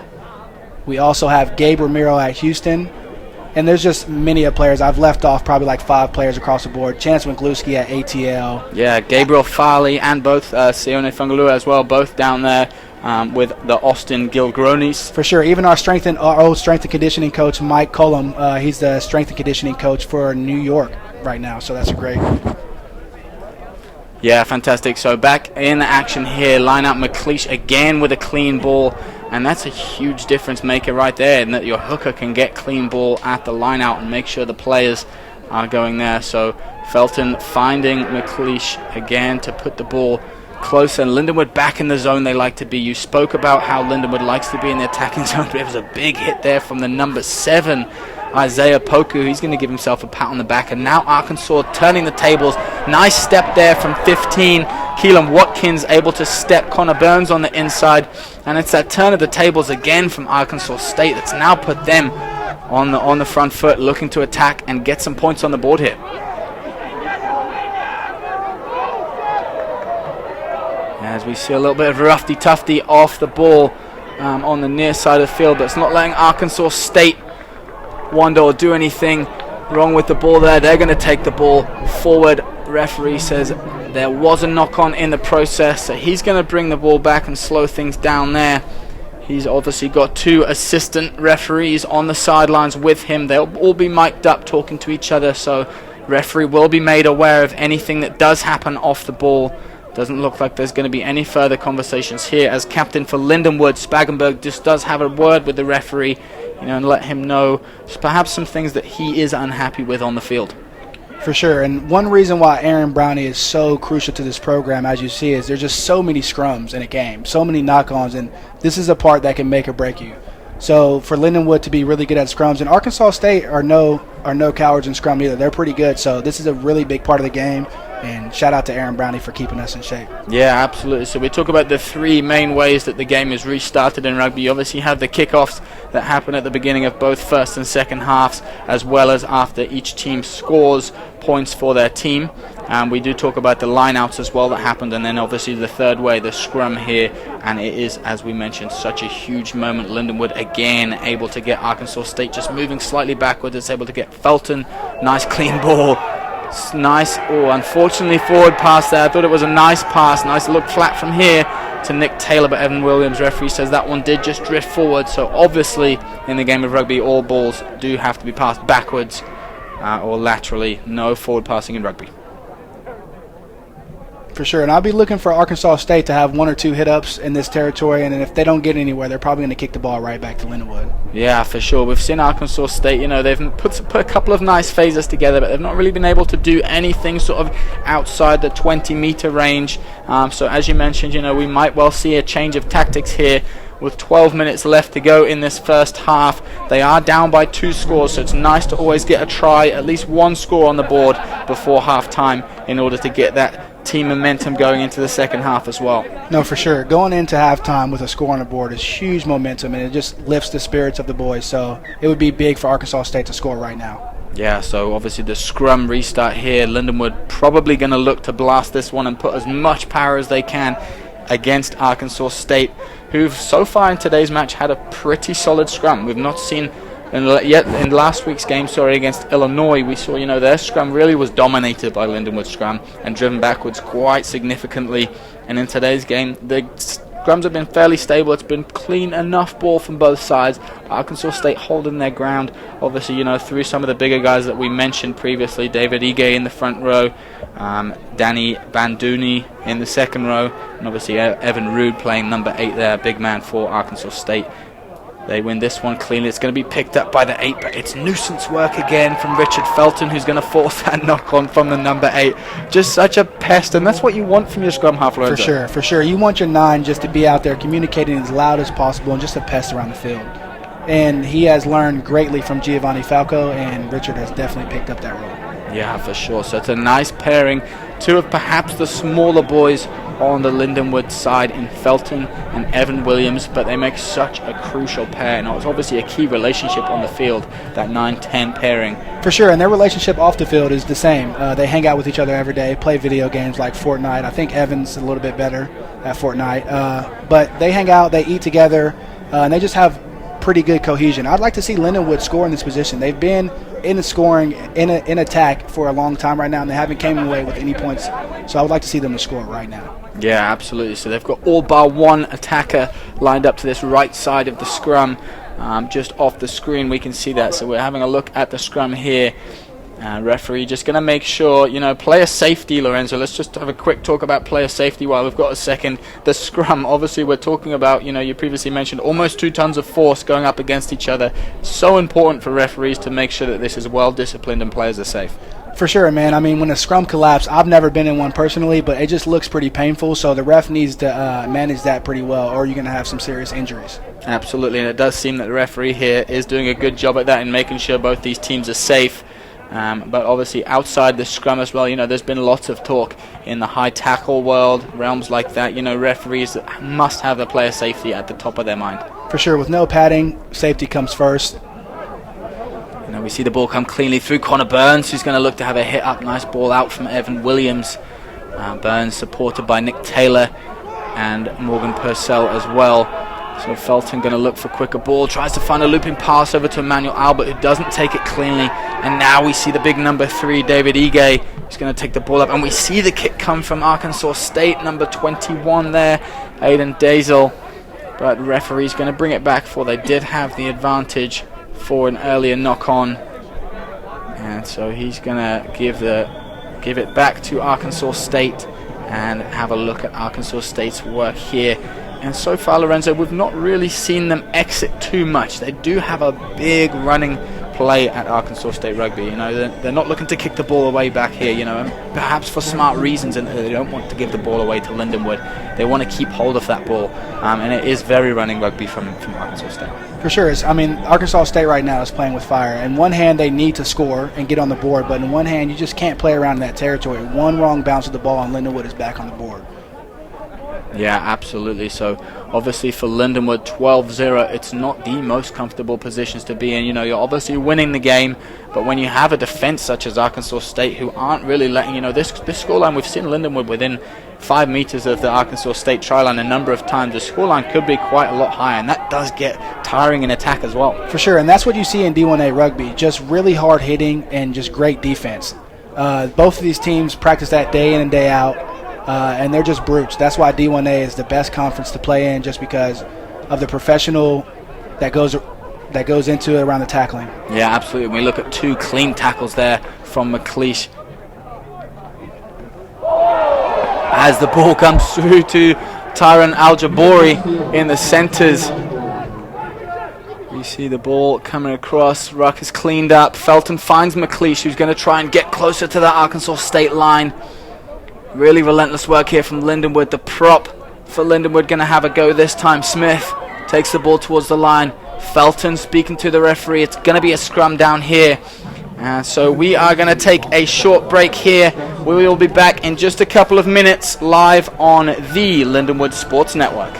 [SPEAKER 2] We also have Gabe Ramiro at Houston. And there's just many of players. I've left off probably like 5 players across the board. Chance Winkluski at ATL.
[SPEAKER 4] Yeah, Gabriel Farley and both Sione Fungalua as well, both down there with the Austin Gilgronis.
[SPEAKER 2] For sure. Even our old strength and conditioning coach, Mike Cullum, he's the strength and conditioning coach for New York right now. So that's great.
[SPEAKER 4] Yeah, fantastic. So back in action here, line up McLeish again with a clean ball. And that's a huge difference maker right there, and that your hooker can get clean ball at the line out and make sure the players are going there. So Felton finding McLeish again to put the ball closer. And Lindenwood back in the zone they like to be. You spoke about how Lindenwood likes to be in the attacking zone, but it was a big hit there from the number 7, Isaiah Poku. He's going to give himself a pat on the back. And now Arkansas turning the tables. Nice step there from 15. Keelan Watkins able to step Connor Burns on the inside. And it's that turn of the tables again from Arkansas State that's now put them on the front foot, looking to attack and get some points on the board here. As we see a little bit of roughy-tufty off the ball on the near side of the field, but it's not letting Arkansas State wonder or do anything wrong with the ball there. They're going to take the ball forward. Referee says there was a knock-on in the process, so he's going to bring the ball back and slow things down there. He's obviously got 2 assistant referees on the sidelines with him. They'll all be mic'd up talking to each other, so referee will be made aware of anything that does happen off the ball. Doesn't look like there's going to be any further conversations here, as captain for Lindenwood, Spagenberg just does have a word with the referee, and let him know perhaps some things that he is unhappy with on the field.
[SPEAKER 2] For sure, and one reason why Aaron Brownie is so crucial to this program, as you see, is there's just so many scrums in a game, so many knock-ons, and this is a part that can make or break you. So for Lindenwood to be really good at scrums, and Arkansas State are no cowards in scrum either. They're pretty good, so this is a really big part of the game. And shout out to Aaron Brownie for keeping us in shape.
[SPEAKER 4] Yeah, absolutely. So we talk about the 3 main ways that the game is restarted in rugby. You obviously have the kickoffs that happen at the beginning of both first and second halves, as well as after each team scores points for their team. And we do talk about the lineouts as well that happened, and then obviously the third way, the scrum here. And it is, as we mentioned, such a huge moment. Lindenwood again able to get Arkansas State just moving slightly backwards. It's able to get Felton. Nice clean ball. Nice. Oh, unfortunately forward pass there. I thought it was a nice pass. Nice look flat from here. to Nick Taylor, but Evan Williams, referee, says that one did just drift forward. So obviously in the game of rugby, all balls do have to be passed backwards or laterally. No forward passing in rugby.
[SPEAKER 2] For sure, and I'll be looking for Arkansas State to have 1 or 2 hit-ups in this territory, and if they don't get anywhere, they're probably going to kick the ball right back to Lindenwood.
[SPEAKER 4] Yeah, for sure. We've seen Arkansas State, they've put a couple of nice phases together, but they've not really been able to do anything sort of outside the 20-meter range. So as you mentioned, we might well see a change of tactics here. With 12 minutes left to go in this first half, they are down by 2 scores, so it's nice to always get a try, at least 1 score on the board before half-time in order to get that team momentum going into the second half as well.
[SPEAKER 2] No, for sure. Going into halftime with a score on the board is huge momentum, and it just lifts the spirits of the boys, so it would be big for Arkansas State to score right now.
[SPEAKER 4] Yeah, so obviously the scrum restart here. Lindenwood probably going to look to blast this one and put as much power as they can against Arkansas State, who've so far in today's match had a pretty solid scrum. We've not seen yet in last week's game, against Illinois, we saw, their scrum really was dominated by Lindenwood's scrum and driven backwards quite significantly. And in today's game, the scrums have been fairly stable. It's been clean enough ball from both sides. Arkansas State holding their ground, obviously, through some of the bigger guys that we mentioned previously. David Ige in the front row, Danny Banduni in the second row, and obviously Evan Rude playing number 8 there, big man for Arkansas State. They win this one cleanly. It's going to be picked up by the 8, but it's nuisance work again from Richard Felton, who's going to force that knock on from the number 8. Just such a pest, and that's what you want from your scrum half, Lorenzo.
[SPEAKER 2] For sure. You want your 9 just to be out there communicating as loud as possible and just a pest around the field. And he has learned greatly from Giovanni Falco, and Richard has definitely picked up that role.
[SPEAKER 4] Yeah, for sure. So it's a nice pairing. 2 of perhaps the smaller boys on the Lindenwood side in Felton and Evan Williams, but they make such a crucial pair, and it's obviously a key relationship on the field, that 9-10 pairing.
[SPEAKER 2] For sure, and their relationship off the field is the same. They hang out with each other every day, play video games like Fortnite. I think Evan's a little bit better at Fortnite, but they hang out, they eat together, and they just have pretty good cohesion. I'd like to see Lindenwood score in this position. They've been in the scoring, in attack for a long time right now, and they haven't came away with any points, so I would like to see them to score right now.
[SPEAKER 4] Yeah, absolutely. So they've got all bar 1 attacker lined up to this right side of the scrum. Just off the screen we can see that. So we're having a look at the scrum here. Referee just going to make sure, player safety, Lorenzo. Let's just have a quick talk about player safety while we've got a second. The scrum, obviously we're talking about, you previously mentioned almost 2 tons of force going up against each other. So important for referees to make sure that this is well disciplined and players are safe.
[SPEAKER 2] For sure, man. I mean, when a scrum collapses, I've never been in one personally, but it just looks pretty painful, so the ref needs to manage that pretty well, or you're going to have some serious injuries.
[SPEAKER 4] Absolutely, and it does seem that the referee here is doing a good job at that and making sure both these teams are safe. But obviously outside the scrum as well, there's been lots of talk in the high tackle world, realms like that, referees must have the player safety at the top of their mind.
[SPEAKER 2] For sure, with no padding, safety comes first.
[SPEAKER 4] We see the ball come cleanly through Connor Burns, who's going to look to have a hit up. Nice ball out from Evan Williams. Burns supported by Nick Taylor and Morgan Purcell as well. So Felton going to look for quicker ball, tries to find a looping pass over to Emmanuel Albert, who doesn't take it cleanly. And now we see the big number 3, David Ige, who's going to take the ball up. And we see the kick come from Arkansas State, number 21 there, Aiden Dazel. But the referee's going to bring it back, for they did have the advantage for an earlier knock-on, and so he's gonna give it back to Arkansas State and have a look at Arkansas State's work here. And so far, Lorenzo, we've not really seen them exit too much. They do have a big running play at Arkansas State Rugby. They're not looking to kick the ball away back here, and perhaps for smart reasons, and they don't want to give the ball away to Lindenwood. They want to keep hold of that ball, and it is very running rugby from Arkansas State.
[SPEAKER 2] For sure. Arkansas State right now is playing with fire. In one hand, they need to score and get on the board, but in one hand, you just can't play around in that territory. One wrong bounce of the ball, and Lindenwood is back on the board.
[SPEAKER 4] Yeah, absolutely. So obviously for Lindenwood, 12-0, it's not the most comfortable positions to be in. You're obviously winning the game, but when you have a defense such as Arkansas State, who aren't really letting, this scoreline, we've seen Lindenwood within 5 meters of the Arkansas State try line a number of times. The scoreline could be quite a lot higher, and that does get tiring in attack as well. For
[SPEAKER 2] sure, and that's what you see in D1A rugby, just really hard hitting and just great defense. Both of these teams practice that day in and day out. and they're just brutes. That's why D1A is the best conference to play in, just because of the professional that goes into it around the tackling.
[SPEAKER 4] Yeah, absolutely. When we look at 2 clean tackles there from McLeish. As the ball comes through to Tyron Al-Jabori in the centers. You see the ball coming across. Ruck is cleaned up. Felton finds McLeish, who's going to try and get closer to the Arkansas State line. Really relentless work here from Lindenwood. The prop for Lindenwood going to have a go this time. Smith takes the ball towards the line. Felton speaking to the referee. It's going to be a scrum down here. So we are going to take a short break here. We will be back in just a couple of minutes live on the Lindenwood Sports Network.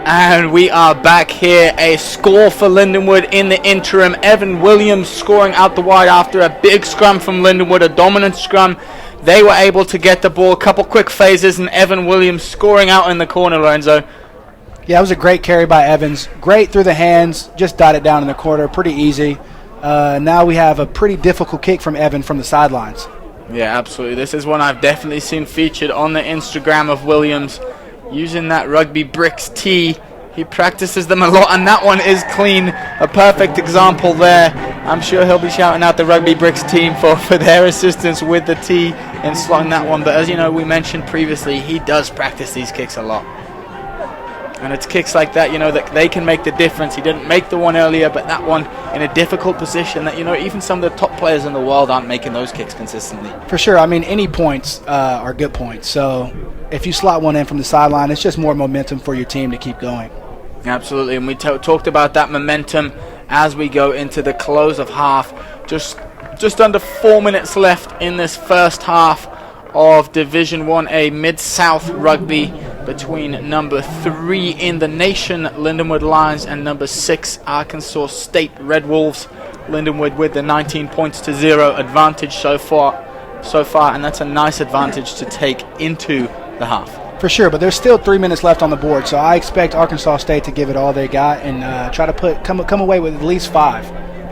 [SPEAKER 4] And we are back here. A score for Lindenwood in the interim. Evan Williams scoring out the wide after a big scrum from Lindenwood, a dominant scrum. They were able to get the ball, a couple quick phases, and Evan Williams scoring out in the corner, Lorenzo.
[SPEAKER 2] Yeah, it was a great carry by Evans. Great through the hands, just dotted down in the corner, pretty easy. Now we have a pretty difficult kick from Evan from the sidelines.
[SPEAKER 4] Yeah, absolutely. This is one I've definitely seen featured on the Instagram of Williams, using that rugby bricks tee. He practices them a lot, and that one is clean. A perfect example there. I'm sure he'll be shouting out the rugby bricks team for their assistance with the tee in slotting that one. But as you know, we mentioned previously, he does practice these kicks a lot. And it's kicks like that, you know, that they can make the difference. He didn't make the one earlier, but that one in a difficult position that, you know, even some of the top players in the world aren't making those kicks consistently.
[SPEAKER 2] For sure. I mean, any points are good points. So if you slot one in from the sideline, it's just more momentum for your team to keep going.
[SPEAKER 4] Absolutely. And we talked about that momentum as we go into the close of half. Just under 4 minutes left in this first half of Division 1A Mid-South Rugby between number 3 in the nation, Lindenwood Lions, and number 6, Arkansas State Red Wolves. Lindenwood with the 19-0 advantage so far, and that's a nice advantage to take into the half.
[SPEAKER 2] For sure, but there's still 3 minutes left on the board, so I expect Arkansas State to give it all they got and try to come away with at least 5.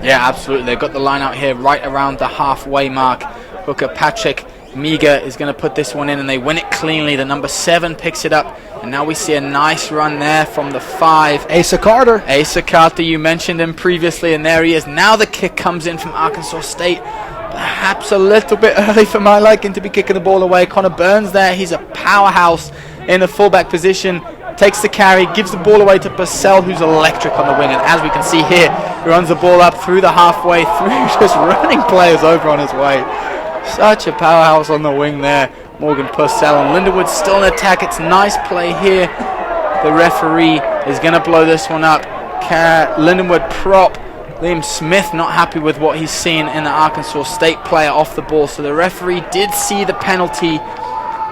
[SPEAKER 4] Yeah, absolutely. They've got the line out here right around the halfway mark. Hooker Patrick Miga is going to put this one in, and they win it cleanly. The number 7 picks it up, and now we see a nice run there from the 5.
[SPEAKER 2] Asa Carter.
[SPEAKER 4] Asa Carter, you mentioned him previously, and there he is. Now the kick comes in from Arkansas State. Perhaps a little bit early for my liking to be kicking the ball away. Connor Burns there. He's a powerhouse in the fullback position. Takes the carry, gives the ball away to Purcell, who's electric on the wing. And as we can see here, he runs the ball up through the halfway through, just running players over on his way. Such a powerhouse on the wing there, Morgan Purcell. And Lindenwood still in attack. It's nice play here. The referee is going to blow this one up. Lindenwood prop. Liam Smith not happy with what he's seen in the Arkansas State player off the ball. So the referee did see the penalty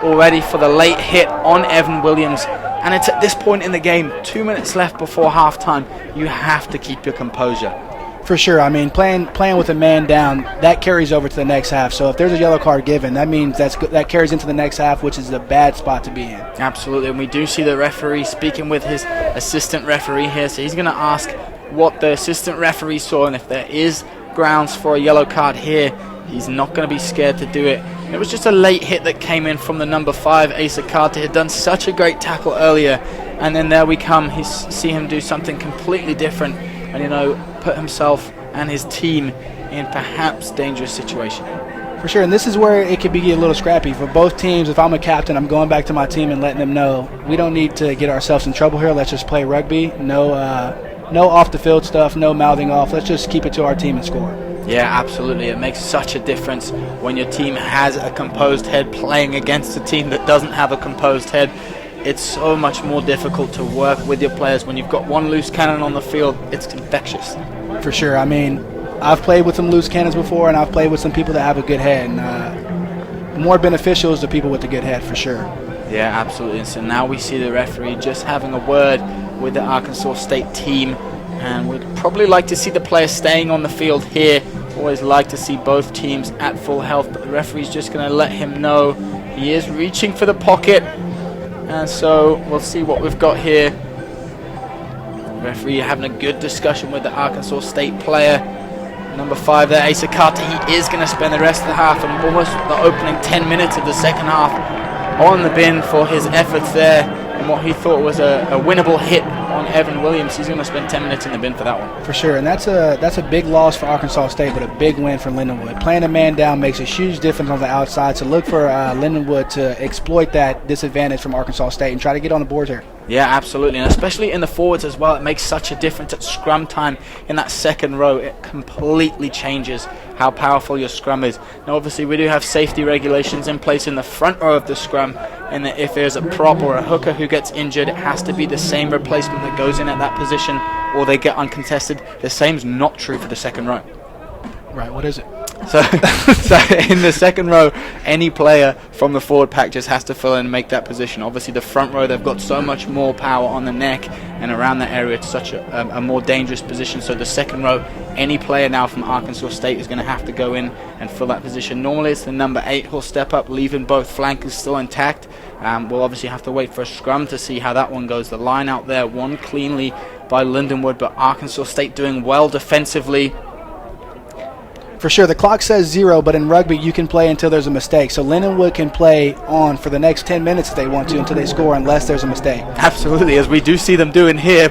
[SPEAKER 4] already for the late hit on Evan Williams. And it's at this point in the game, 2 minutes left before halftime, you have to keep your composure.
[SPEAKER 2] For sure. I mean, playing with a man down, that carries over to the next half. So if there's a yellow card given, that means that carries into the next half, which is a bad spot to be in.
[SPEAKER 4] Absolutely. And we do see the referee speaking with his assistant referee here. So he's going to ask what the assistant referee saw, and if there is grounds for a yellow card here, he's not going to be scared to do it. It was just a late hit that came in from the number 5, Asa Carter. He had done such a great tackle earlier, and then there we come. See him do something completely different and, put himself and his team in perhaps dangerous situation.
[SPEAKER 2] For sure, and this is where it could be a little scrappy for both teams. If I'm a captain, I'm going back to my team and letting them know we don't need to get ourselves in trouble here. Let's just play rugby. No off-the-field stuff, no mouthing off. Let's just keep it to our team and score.
[SPEAKER 4] Yeah, absolutely. It makes such a difference when your team has a composed head playing against a team that doesn't have a composed head. It's so much more difficult to work with your players when you've got one loose cannon on the field. It's infectious.
[SPEAKER 2] For sure. I mean, I've played with some loose cannons before, and I've played with some people that have a good head. And more beneficial is the people with the good head, for sure.
[SPEAKER 4] Yeah, absolutely. And so now we see the referee just having a word with the Arkansas State team. And we'd probably like to see the players staying on the field here. Always like to see both teams at full health, but the referee's just going to let him know he is reaching for the pocket. And so we'll see what we've got here. The referee having a good discussion with the Arkansas State player. Number 5 there, Asa Carter. He is going to spend the rest of the half and almost the opening 10 minutes of the second half on the bin for his efforts there. And what he thought was a winnable hit on Evan Williams. He's going to spend 10 minutes in the bin for that one.
[SPEAKER 2] For sure, and that's a big loss for Arkansas State, but a big win for Lindenwood. Playing a man down makes a huge difference on the outside, so look for Lindenwood to exploit that disadvantage from Arkansas State and try to get on the board here.
[SPEAKER 4] Yeah, absolutely, and especially in the forwards as well. It makes such a difference at scrum time in that second row. It completely changes how powerful your scrum is. Now, obviously, we do have safety regulations in place in the front row of the scrum, and that if there's a prop or a hooker who gets injured, it has to be the same replacement that goes in at that position, or they get uncontested. The same's not true for the second row.
[SPEAKER 2] Right, what is it?
[SPEAKER 4] So in the second row, any player from the forward pack just has to fill in and make that position. Obviously, the front row, they've got so much more power on the neck and around that area. It's such a more dangerous position. So the second row, any player now from Arkansas State is going to have to go in and fill that position. Normally, it's the number 8 who'll step up, leaving both flankers still intact. We'll obviously have to wait for a scrum to see how that one goes. The line out there, won cleanly by Lindenwood, but Arkansas State doing well defensively.
[SPEAKER 2] For sure, the clock says 0, but in rugby you can play until there's a mistake. So Lindenwood can play on for the next 10 minutes if they want to until they score, unless there's a mistake.
[SPEAKER 4] Absolutely, as we do see them doing here,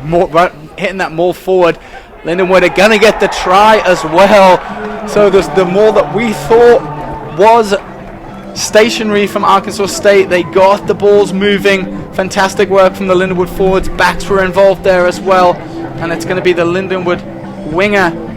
[SPEAKER 4] hitting that maul forward. Lindenwood are going to get the try as well. So the maul that we thought was stationary from Arkansas State, they got the balls moving. Fantastic work from the Lindenwood forwards. Backs were involved there as well. And it's going to be the Lindenwood winger.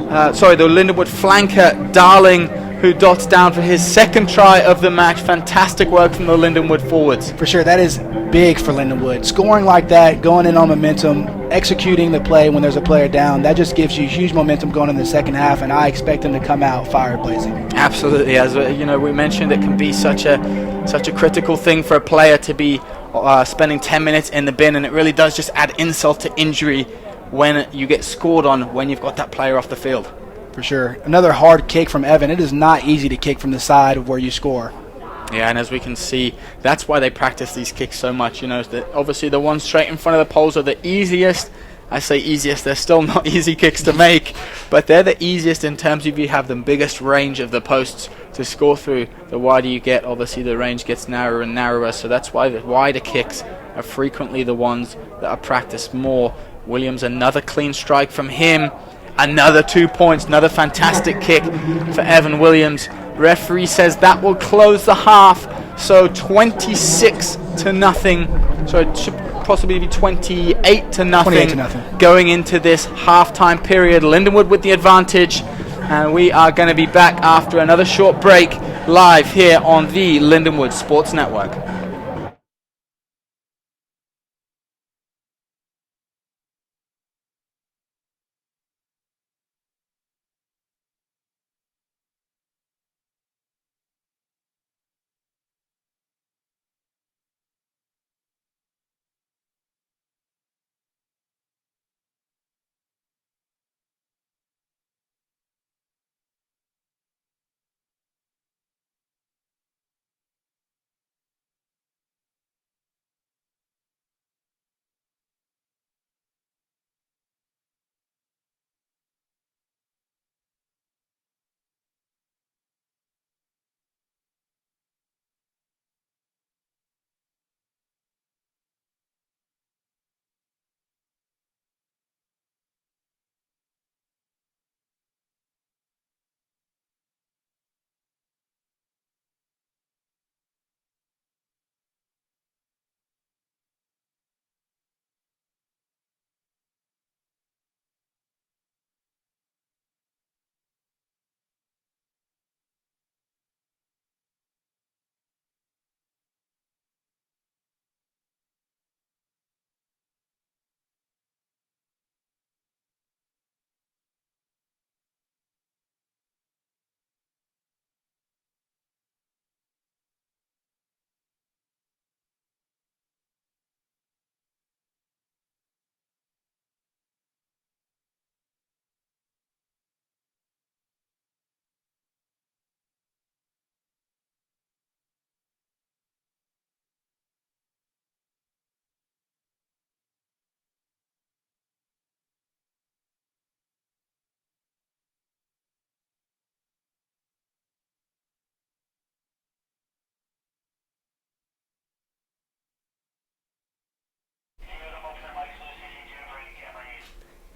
[SPEAKER 4] The Lindenwood flanker, Darling, who dots down for his second try of the match. Fantastic work from the Lindenwood forwards.
[SPEAKER 2] For sure, that is big for Lindenwood. Scoring like that, going in on momentum, executing the play when there's a player down, that just gives you huge momentum going in the second half, and I expect them to come out fire blazing.
[SPEAKER 4] Absolutely. As we mentioned, it can be such a critical thing for a player to be spending 10 minutes in the bin, and it really does just add insult to injury when you get scored on when you've got that player off the field.
[SPEAKER 2] For sure. Another hard kick from Evan. It is not easy to kick from the side of where you score.
[SPEAKER 4] Yeah, and as we can see, that's why they practice these kicks so much. Obviously the ones straight in front of the poles are the easiest. I say easiest, they're still not easy kicks to make, but they're the easiest in terms of you have the biggest range of the posts to score through. The wider you get, obviously the range gets narrower and narrower, so that's why the wider kicks are frequently the ones that are practiced more. Williams, another clean strike from him. Another 2 points, another fantastic kick for Evan Williams. Referee says that will close the half, so 26-0. So it should possibly be 28-0
[SPEAKER 2] 28-0
[SPEAKER 4] going into this halftime period. Lindenwood with the advantage. And we are going to be back after another short break live here on the Lindenwood Sports Network.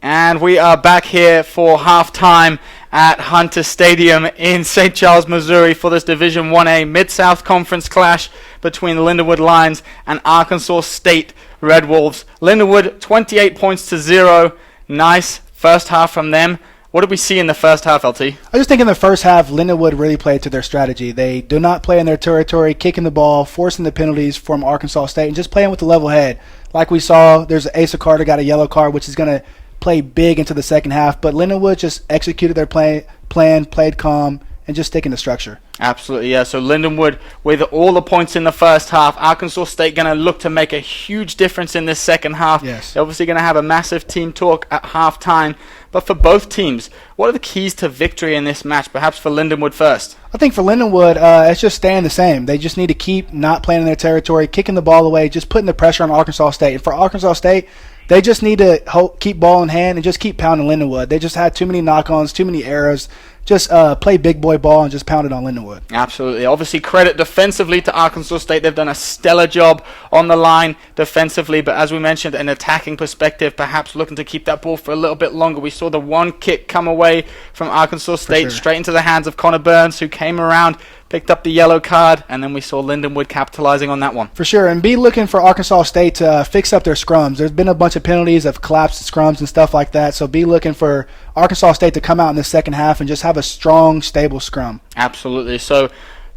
[SPEAKER 4] And we are back here for halftime at Hunter Stadium in St. Charles, Missouri for this Division 1A Mid-South Conference clash between the Lindenwood Lions and Arkansas State Red Wolves. Lindenwood 28 points to 0. Nice first half from them. What did we see in the first half, LT?
[SPEAKER 2] I just think in the first half, Lindenwood really played to their strategy. They do not play in their territory, kicking the ball, forcing the penalties from Arkansas State, and just playing with the level head. Like we saw, there's Asa Carter got a yellow card, which is going to play big into the second half. But Lindenwood just executed their plan, played calm, and just sticking to structure.
[SPEAKER 4] Absolutely, yeah. So Lindenwood with all the points in the first half. Arkansas State going to look to make a huge difference in this second half.
[SPEAKER 2] Yes.
[SPEAKER 4] They're obviously going to have a massive team talk at halftime. But for both teams, what are the keys to victory in this match? Perhaps for Lindenwood first.
[SPEAKER 2] I think for Lindenwood, it's just staying the same. They just need to keep not playing in their territory, kicking the ball away, just putting the pressure on Arkansas State. And for Arkansas State, they just need to keep ball in hand and just keep pounding Lindenwood. They just had too many knock-ons, too many errors. Just play big boy ball and just pound it on Lindenwood.
[SPEAKER 4] Absolutely. Obviously, credit defensively to Arkansas State. They've done a stellar job on the line defensively. But as we mentioned, an attacking perspective, perhaps looking to keep that ball for a little bit longer. We saw the one kick come away from Arkansas State straight into the hands of Connor Burns, who came around, picked up the yellow card, and then we saw Lindenwood capitalizing on that one.
[SPEAKER 2] For sure, and be looking for Arkansas State to fix up their scrums. There's been a bunch of penalties of collapsed scrums and stuff like that, so be looking for Arkansas State to come out in the second half and just have a strong, stable scrum.
[SPEAKER 4] Absolutely. So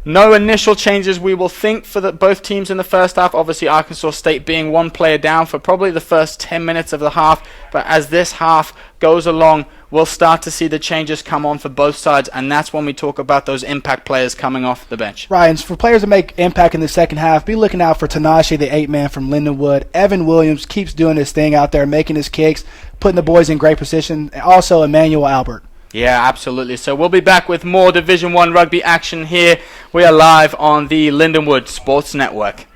[SPEAKER 4] no initial changes we will think for both teams in the first half. Obviously, Arkansas State being one player down for probably the first 10 minutes of the half. But as this half goes along, we'll start to see the changes come on for both sides. And that's when we talk about those impact players coming off the bench.
[SPEAKER 2] Right, and for players to make impact in the second half, be looking out for Tanashi, the 8-man from Lindenwood. Evan Williams keeps doing his thing out there, making his kicks, putting the boys in great position. And also Emmanuel Albert.
[SPEAKER 4] Yeah, absolutely. So we'll be back with more Division 1 rugby action here. We are live on the Lindenwood Sports Network.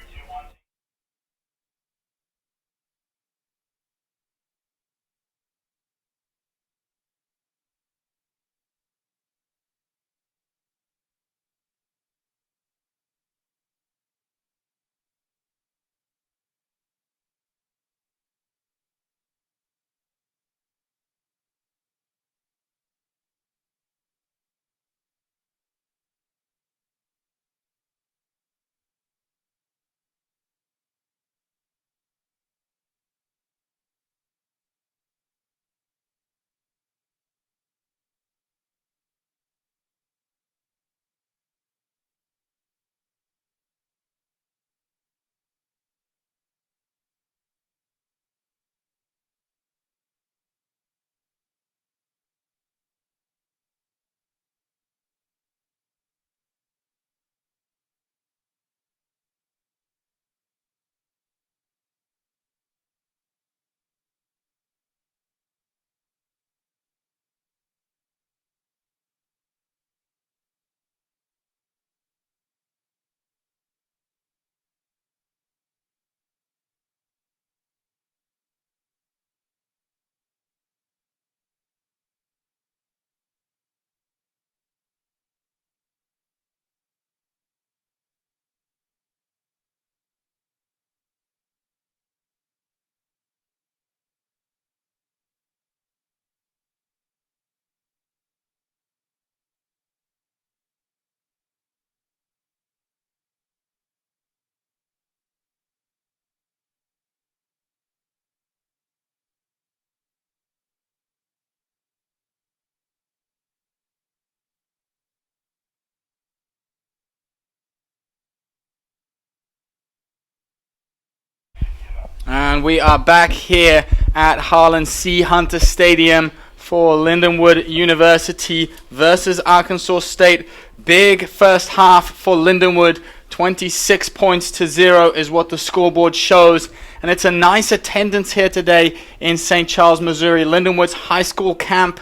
[SPEAKER 1] And we are back here at Harlan C. Hunter Stadium for Lindenwood University versus Arkansas State. Big first half for Lindenwood. 26 points to 0 is what the scoreboard shows. And it's a nice attendance here today in St. Charles, Missouri. Lindenwood's high school camp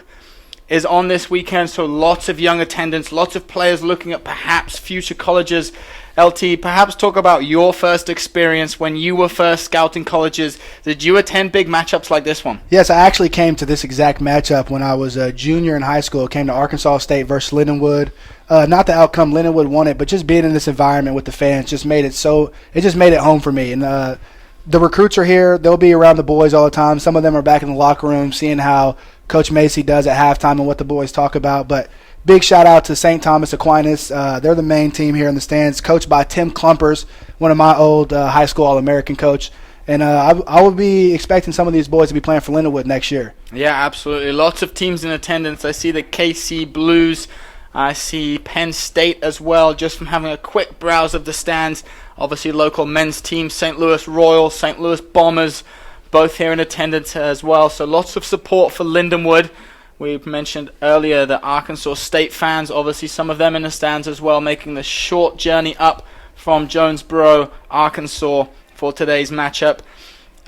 [SPEAKER 1] is on this weekend, so lots of young attendance, lots of players looking at perhaps future colleges. LT, perhaps talk about your first experience when you were first scouting colleges. Did you attend big matchups like this one?
[SPEAKER 2] Yes, I actually came to this exact matchup when I was a junior in high school. I came to Arkansas State versus Lindenwood. Not the outcome, Lindenwood won it, but just being in this environment with the fans just made it home for me. And the recruits are here. They'll be around the boys all the time. Some of them are back in the locker room seeing how Coach Macy does at halftime and what the boys talk about. But big shout out to St. Thomas Aquinas. They're the main team here in the stands, coached by Tim Klumpers, one of my old high school All-American coach. And I will be expecting some of these boys to be playing for Lindenwood next year.
[SPEAKER 1] Yeah, absolutely. Lots of teams in attendance. I see the KC Blues. I see Penn State as well, just from having a quick browse of the stands. Obviously, local men's teams, St. Louis Royals, St. Louis Bombers, both here in attendance as well. So lots of support for Lindenwood. We mentioned earlier the Arkansas State fans, obviously some of them in the stands as well, making the short journey up from Jonesboro, Arkansas for today's matchup.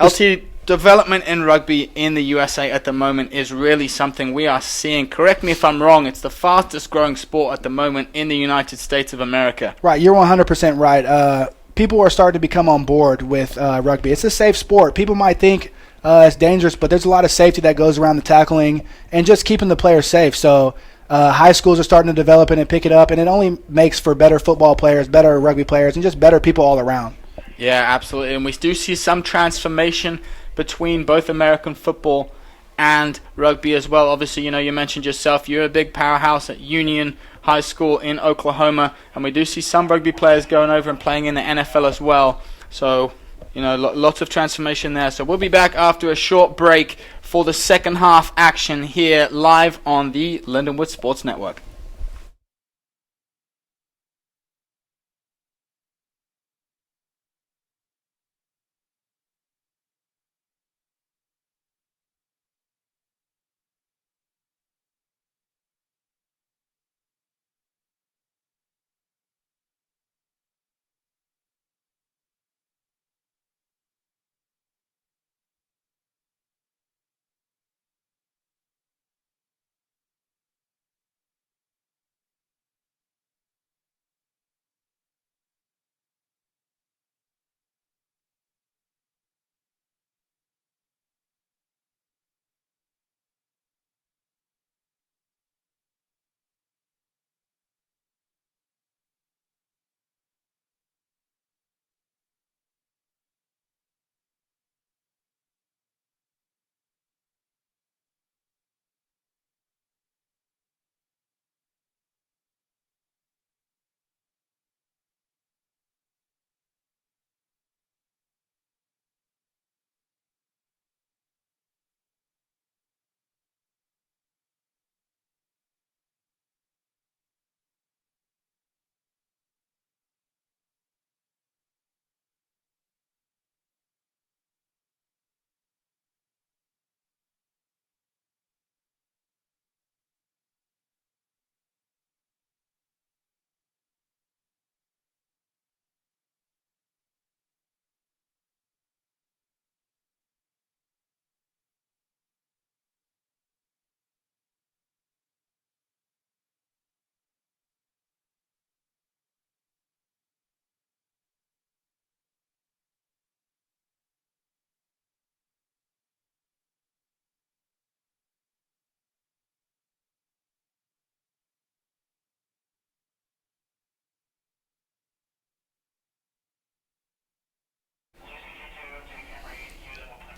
[SPEAKER 1] LT, development in rugby in the USA at the moment is really something we are seeing. Correct me if I'm wrong, it's the fastest growing sport at the moment in the United States of America.
[SPEAKER 2] Right, you're 100% right. People are starting to become on board with rugby. It's a safe sport. People might think it's dangerous, but there's a lot of safety that goes around the tackling and just keeping the players safe. So high schools are starting to develop it and pick it up, and it only makes for better football players, better rugby players, and just better people all around.
[SPEAKER 1] Yeah, absolutely. And we do see some transformation between both American football and rugby as well. Obviously, you mentioned yourself, you're a big powerhouse at Union High School in Oklahoma, and we do see some rugby players going over and playing in the NFL as well. So, lots of transformation there. So we'll be back after a short break for the second half action here live on the Lindenwood Sports Network.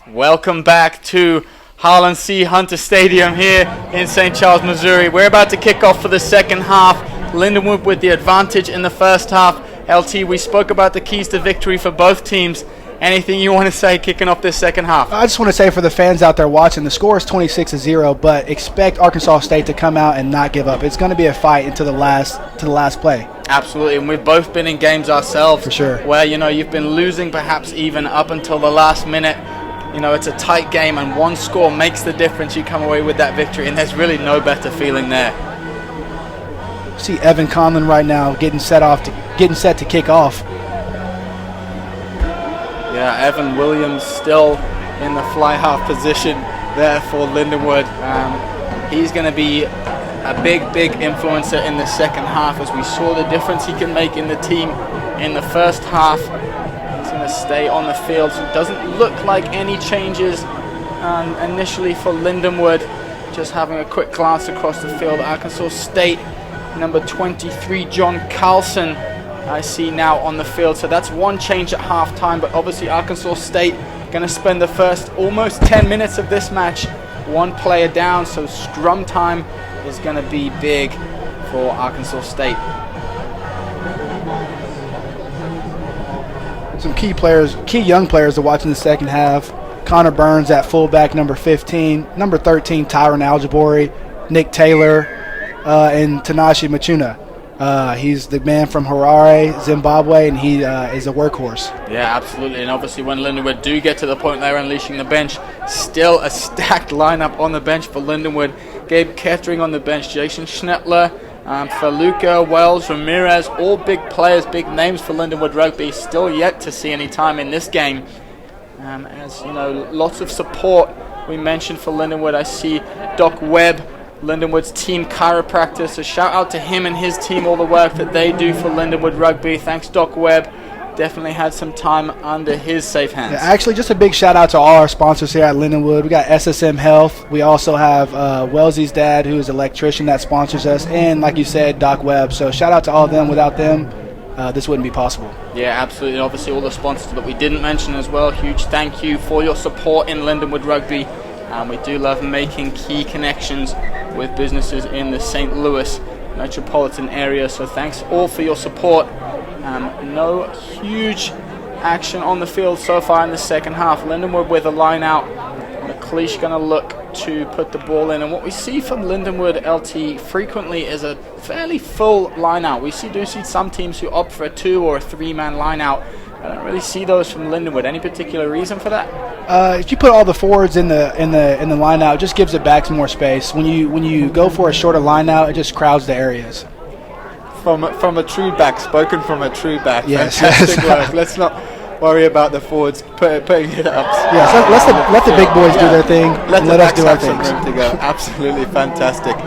[SPEAKER 1] Welcome back to Harlan C. Hunter Stadium here in St. Charles, Missouri. We're about to kick off for the second half. Lindenwood with the advantage in the first half. LT, we spoke about the keys to victory for both teams, anything you want to say kicking off this second half?
[SPEAKER 2] I just want to say for the fans out there watching, the score is 26-0, but expect Arkansas State to come out and not give up. It's going to be a fight into the last play.
[SPEAKER 1] Absolutely, and we've both been in games ourselves
[SPEAKER 2] For sure.
[SPEAKER 1] where, you've been losing perhaps even up until the last minute. It's a tight game, and one score makes the difference. You come away with that victory, and there's really no better feeling there.
[SPEAKER 2] See Evan Conlon right now getting set to kick off.
[SPEAKER 1] Yeah, Evan Williams still in the fly half position there for Lindenwood. He's going to be a big influencer in the second half, as we saw the difference he can make in the team in the first half. He's going to stay on the field, so it doesn't look like any changes initially for Lindenwood. Just having a quick glance across the field, Arkansas State, number 23, John Carlson, I see now on the field. So that's one change at halftime, but obviously Arkansas State going to spend the first almost 10 minutes of this match one player down, so scrum time is going to be big for Arkansas State.
[SPEAKER 2] Some key young players to watch in the second half. Connor Burns at fullback, number 15. Number 13, Tyron Aljabori. Nick Taylor, and Tanashi Machuna. He's the man from Harare, Zimbabwe, and he is a workhorse.
[SPEAKER 1] Yeah, absolutely. And obviously when Lindenwood do get to the point they're unleashing the bench, still a stacked lineup on the bench for Lindenwood. Gabe Kettering on the bench, Jason Schnettler, Feluca, Wells, Ramirez, all big players, big names for Lindenwood Rugby. Still yet to see any time in this game. As you know, lots of support we mentioned for Lindenwood. I see Doc Webb, Lindenwood's team chiropractor, so shout out to him and his team, all the work that they do for Lindenwood Rugby. Thanks, Doc Webb. Definitely had some time under his safe hands.
[SPEAKER 2] Yeah, actually, just a big shout out to all our sponsors here at Lindenwood. We got SSM Health. We also have Wellesley's dad, who is an electrician that sponsors us, and like you said, Doc Webb. So shout out to all of them. Without them, this wouldn't be possible.
[SPEAKER 1] Yeah, absolutely. And obviously all the sponsors that we didn't mention as well. Huge thank you for your support in Lindenwood Rugby. We do love making key connections with businesses in the St. Louis metropolitan area. So thanks all for your support. No huge action on the field so far in the second half. Lindenwood with a line out. McLeish going to look to put the ball in. And what we see from Lindenwood LT frequently is a fairly full line out. We do see some teams who opt for a 2 or a 3-man line out. I don't really see those from Lindenwood. Any particular reason for that?
[SPEAKER 2] If you put all the forwards in the line out, it just gives the backs more space. When you go for a shorter line out, it just crowds the areas.
[SPEAKER 5] From a true back, spoken from a true back.
[SPEAKER 2] Yes.
[SPEAKER 5] Fantastic work. Let's not worry about the forwards putting it up.
[SPEAKER 2] Yeah, so let the big boys do their thing.
[SPEAKER 5] Let
[SPEAKER 2] Let us do our
[SPEAKER 5] have some
[SPEAKER 2] things.
[SPEAKER 5] room to go. Absolutely fantastic.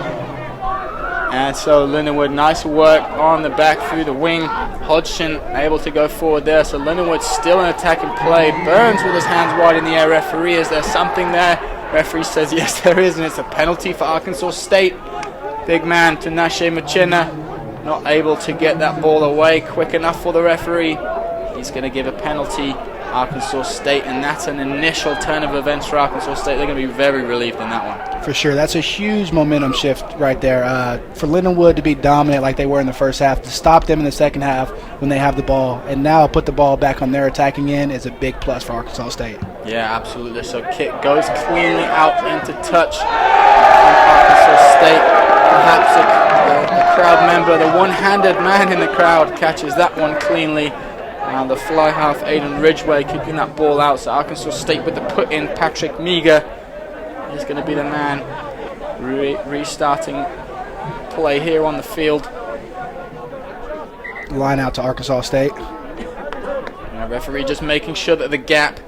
[SPEAKER 1] And so Lindenwood, nice work on the back through the wing. Hodgson able to go forward there. So Lindenwood still in attacking play. Burns with his hands wide in the air. Referee, is there something there? Referee says yes, there is, and it's a penalty for Arkansas State. Big man Tinashe Machina not able to get that ball away quick enough for the referee. He's going to give a penalty, Arkansas State, and that's an initial turn of events for Arkansas State. They're going to be very relieved in that one.
[SPEAKER 2] For sure. That's a huge momentum shift right there. For Lindenwood to be dominant like they were in the first half, to stop them in the second half when they have the ball, and now put the ball back on their attacking end is a big plus for Arkansas State.
[SPEAKER 1] Yeah, absolutely. So kick goes cleanly out into touch from Arkansas State. Perhaps a crowd member, the one-handed man in the crowd, catches that one cleanly. And the fly half, Aiden Ridgway, kicking that ball out. So Arkansas State with the put in, Patrick Meager is going to be the man restarting play here on the field.
[SPEAKER 2] Line out to Arkansas State.
[SPEAKER 1] And referee just making sure that the gap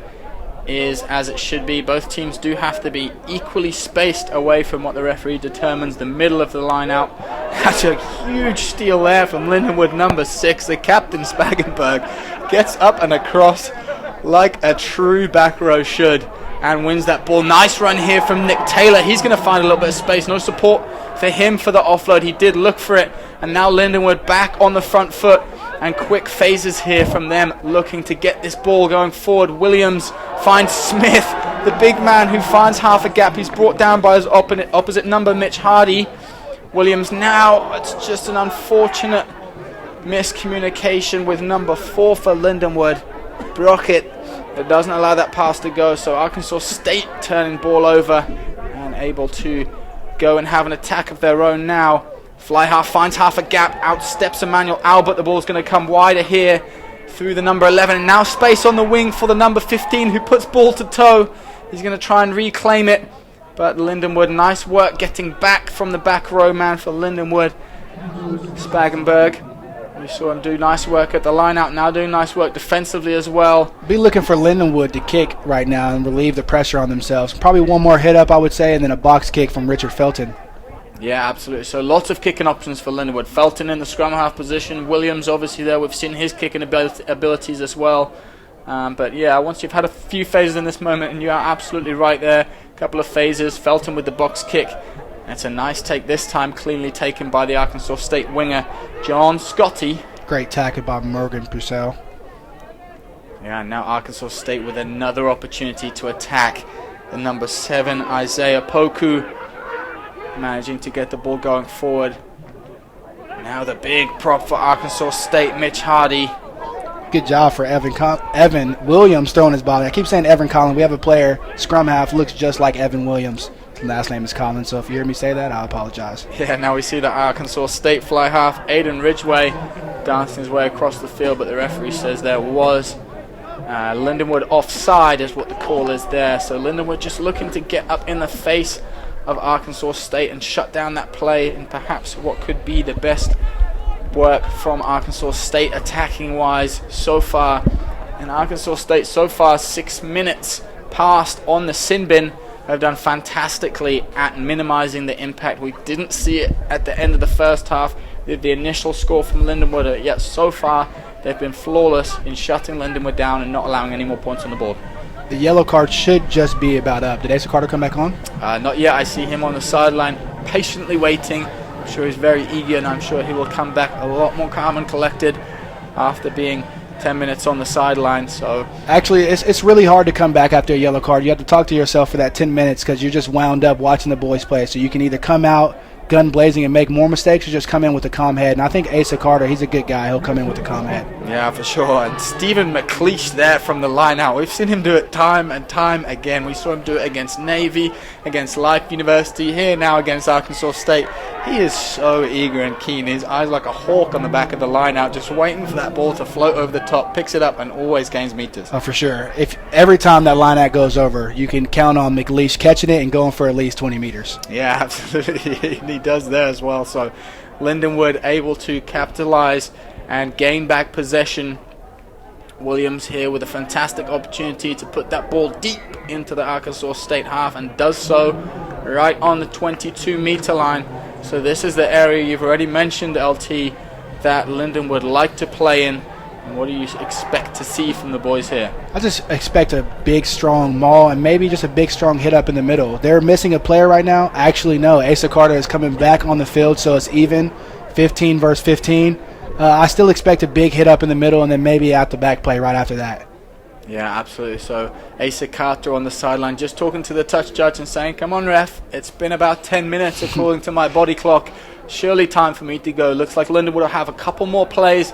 [SPEAKER 1] is as it should be. Both teams do have to be equally spaced away from what the referee determines the middle of the line out. That's a huge steal there from Lindenwood number 6. The captain, Spagenberg, gets up and across like a true back row should and wins that ball. Nice run here from Nick Taylor. He's going to find a little bit of space. No support for him for the offload. He did look for it, and now Lindenwood back on the front foot, and quick phases here from them looking to get this ball going forward. Williams finds Smith, the big man who finds half a gap. He's brought down by his opposite number, Mitch Hardy. Williams now, it's just an unfortunate miscommunication with number 4 for Lindenwood. Brockett
[SPEAKER 4] but doesn't allow that pass to go. So Arkansas State turning ball over and able to go and have an attack of their own now. Fly half finds half a gap, outsteps Emmanuel Albert. The ball's going to come wider here through the number 11, and now space on the wing for the number 15, who puts ball to toe. He's going to try and reclaim it, but Lindenwood, nice work getting back from the back row man for Lindenwood. Spagenberg, we saw him do nice work at the line out, now doing nice work defensively as well.
[SPEAKER 2] Be looking for Lindenwood to kick right now and relieve the pressure on themselves. Probably one more hit up, I would say, and then a box kick from Richard Felton.
[SPEAKER 4] Yeah, absolutely. So lots of kicking options for Lindenwood. Felton in the scrum half position. Williams obviously there. We've seen his kicking abilities as well. But yeah, once you've had a few phases in this moment, and you are absolutely right there, a couple of phases. Felton with the box kick. It's a nice take this time, cleanly taken by the Arkansas State winger, John Scotty.
[SPEAKER 2] Great tackle by Morgan Purcell.
[SPEAKER 4] Yeah, now Arkansas State with another opportunity to attack. The number 7, Isaiah Poku, managing to get the ball going forward. Now the big prop for Arkansas State, Mitch Hardy.
[SPEAKER 2] Good job for Evan Williams throwing his ball. I keep saying Evan Collins. We have a player, scrum half, looks just like Evan Williams. His last name is Collins, so if you hear me say that, I apologize.
[SPEAKER 4] Yeah, now we see the Arkansas State fly half, Aiden Ridgway, dancing his way across the field, but the referee says there was Lindenwood offside is what the call is there. So Lindenwood just looking to get up in the face of Arkansas State and shut down that play, and perhaps what could be the best work from Arkansas State attacking wise so far. And Arkansas State so far 6 minutes past on the sin bin have done fantastically at minimizing the impact. We didn't see it at the end of the first half with the initial score from Lindenwood, yet so far they've been flawless in shutting Lindenwood down and not allowing any more points on the board.
[SPEAKER 2] The yellow card should just be about up. Did Asa Carter come back on?
[SPEAKER 4] Not yet. I see him on the sideline patiently waiting. I'm sure he's very eager, and I'm sure he will come back a lot more calm and collected after being 10 minutes on the sideline. So
[SPEAKER 2] actually, it's really hard to come back after a yellow card. You have to talk to yourself for that 10 minutes because you're just wound up watching the boys play. So you can either come out gun blazing and make more mistakes, or just come in with a calm head. And I think Asa Carter, he's a good guy. He'll come in with a calm head.
[SPEAKER 4] Yeah, for sure. And Stephen McLeish there from the line out. We've seen him do it time and time again. We saw him do it against Navy, against Life University, here now against Arkansas State. He is so eager and keen. His eyes like a hawk on the back of the line out, just waiting for that ball to float over the top, picks it up, and always gains meters.
[SPEAKER 2] Oh, for sure. If every time that line out goes over, you can count on McLeish catching it and going for at least 20 meters.
[SPEAKER 4] Yeah, absolutely. He does there as well. So Lindenwood able to capitalize and gain back possession. Williams here with a fantastic opportunity to put that ball deep into the Arkansas State half, and does so right on the 22-meter line. So this is the area you've already mentioned, LT, that Linden would like to play in. And what do you expect to see from the boys here?
[SPEAKER 2] I just expect a big, strong maul and maybe just a big, strong hit up in the middle. They're missing a player right now. Actually, no. Asa Carter is coming back on the field, so it's even, 15 versus 15. I still expect a big hit up in the middle and then maybe out the back play right after that.
[SPEAKER 4] Yeah, absolutely. So Asa Carter on the sideline just talking to the touch judge and saying, come on, ref, it's been about 10 minutes according to my body clock. Surely time for me to go. Looks like Linden will have a couple more plays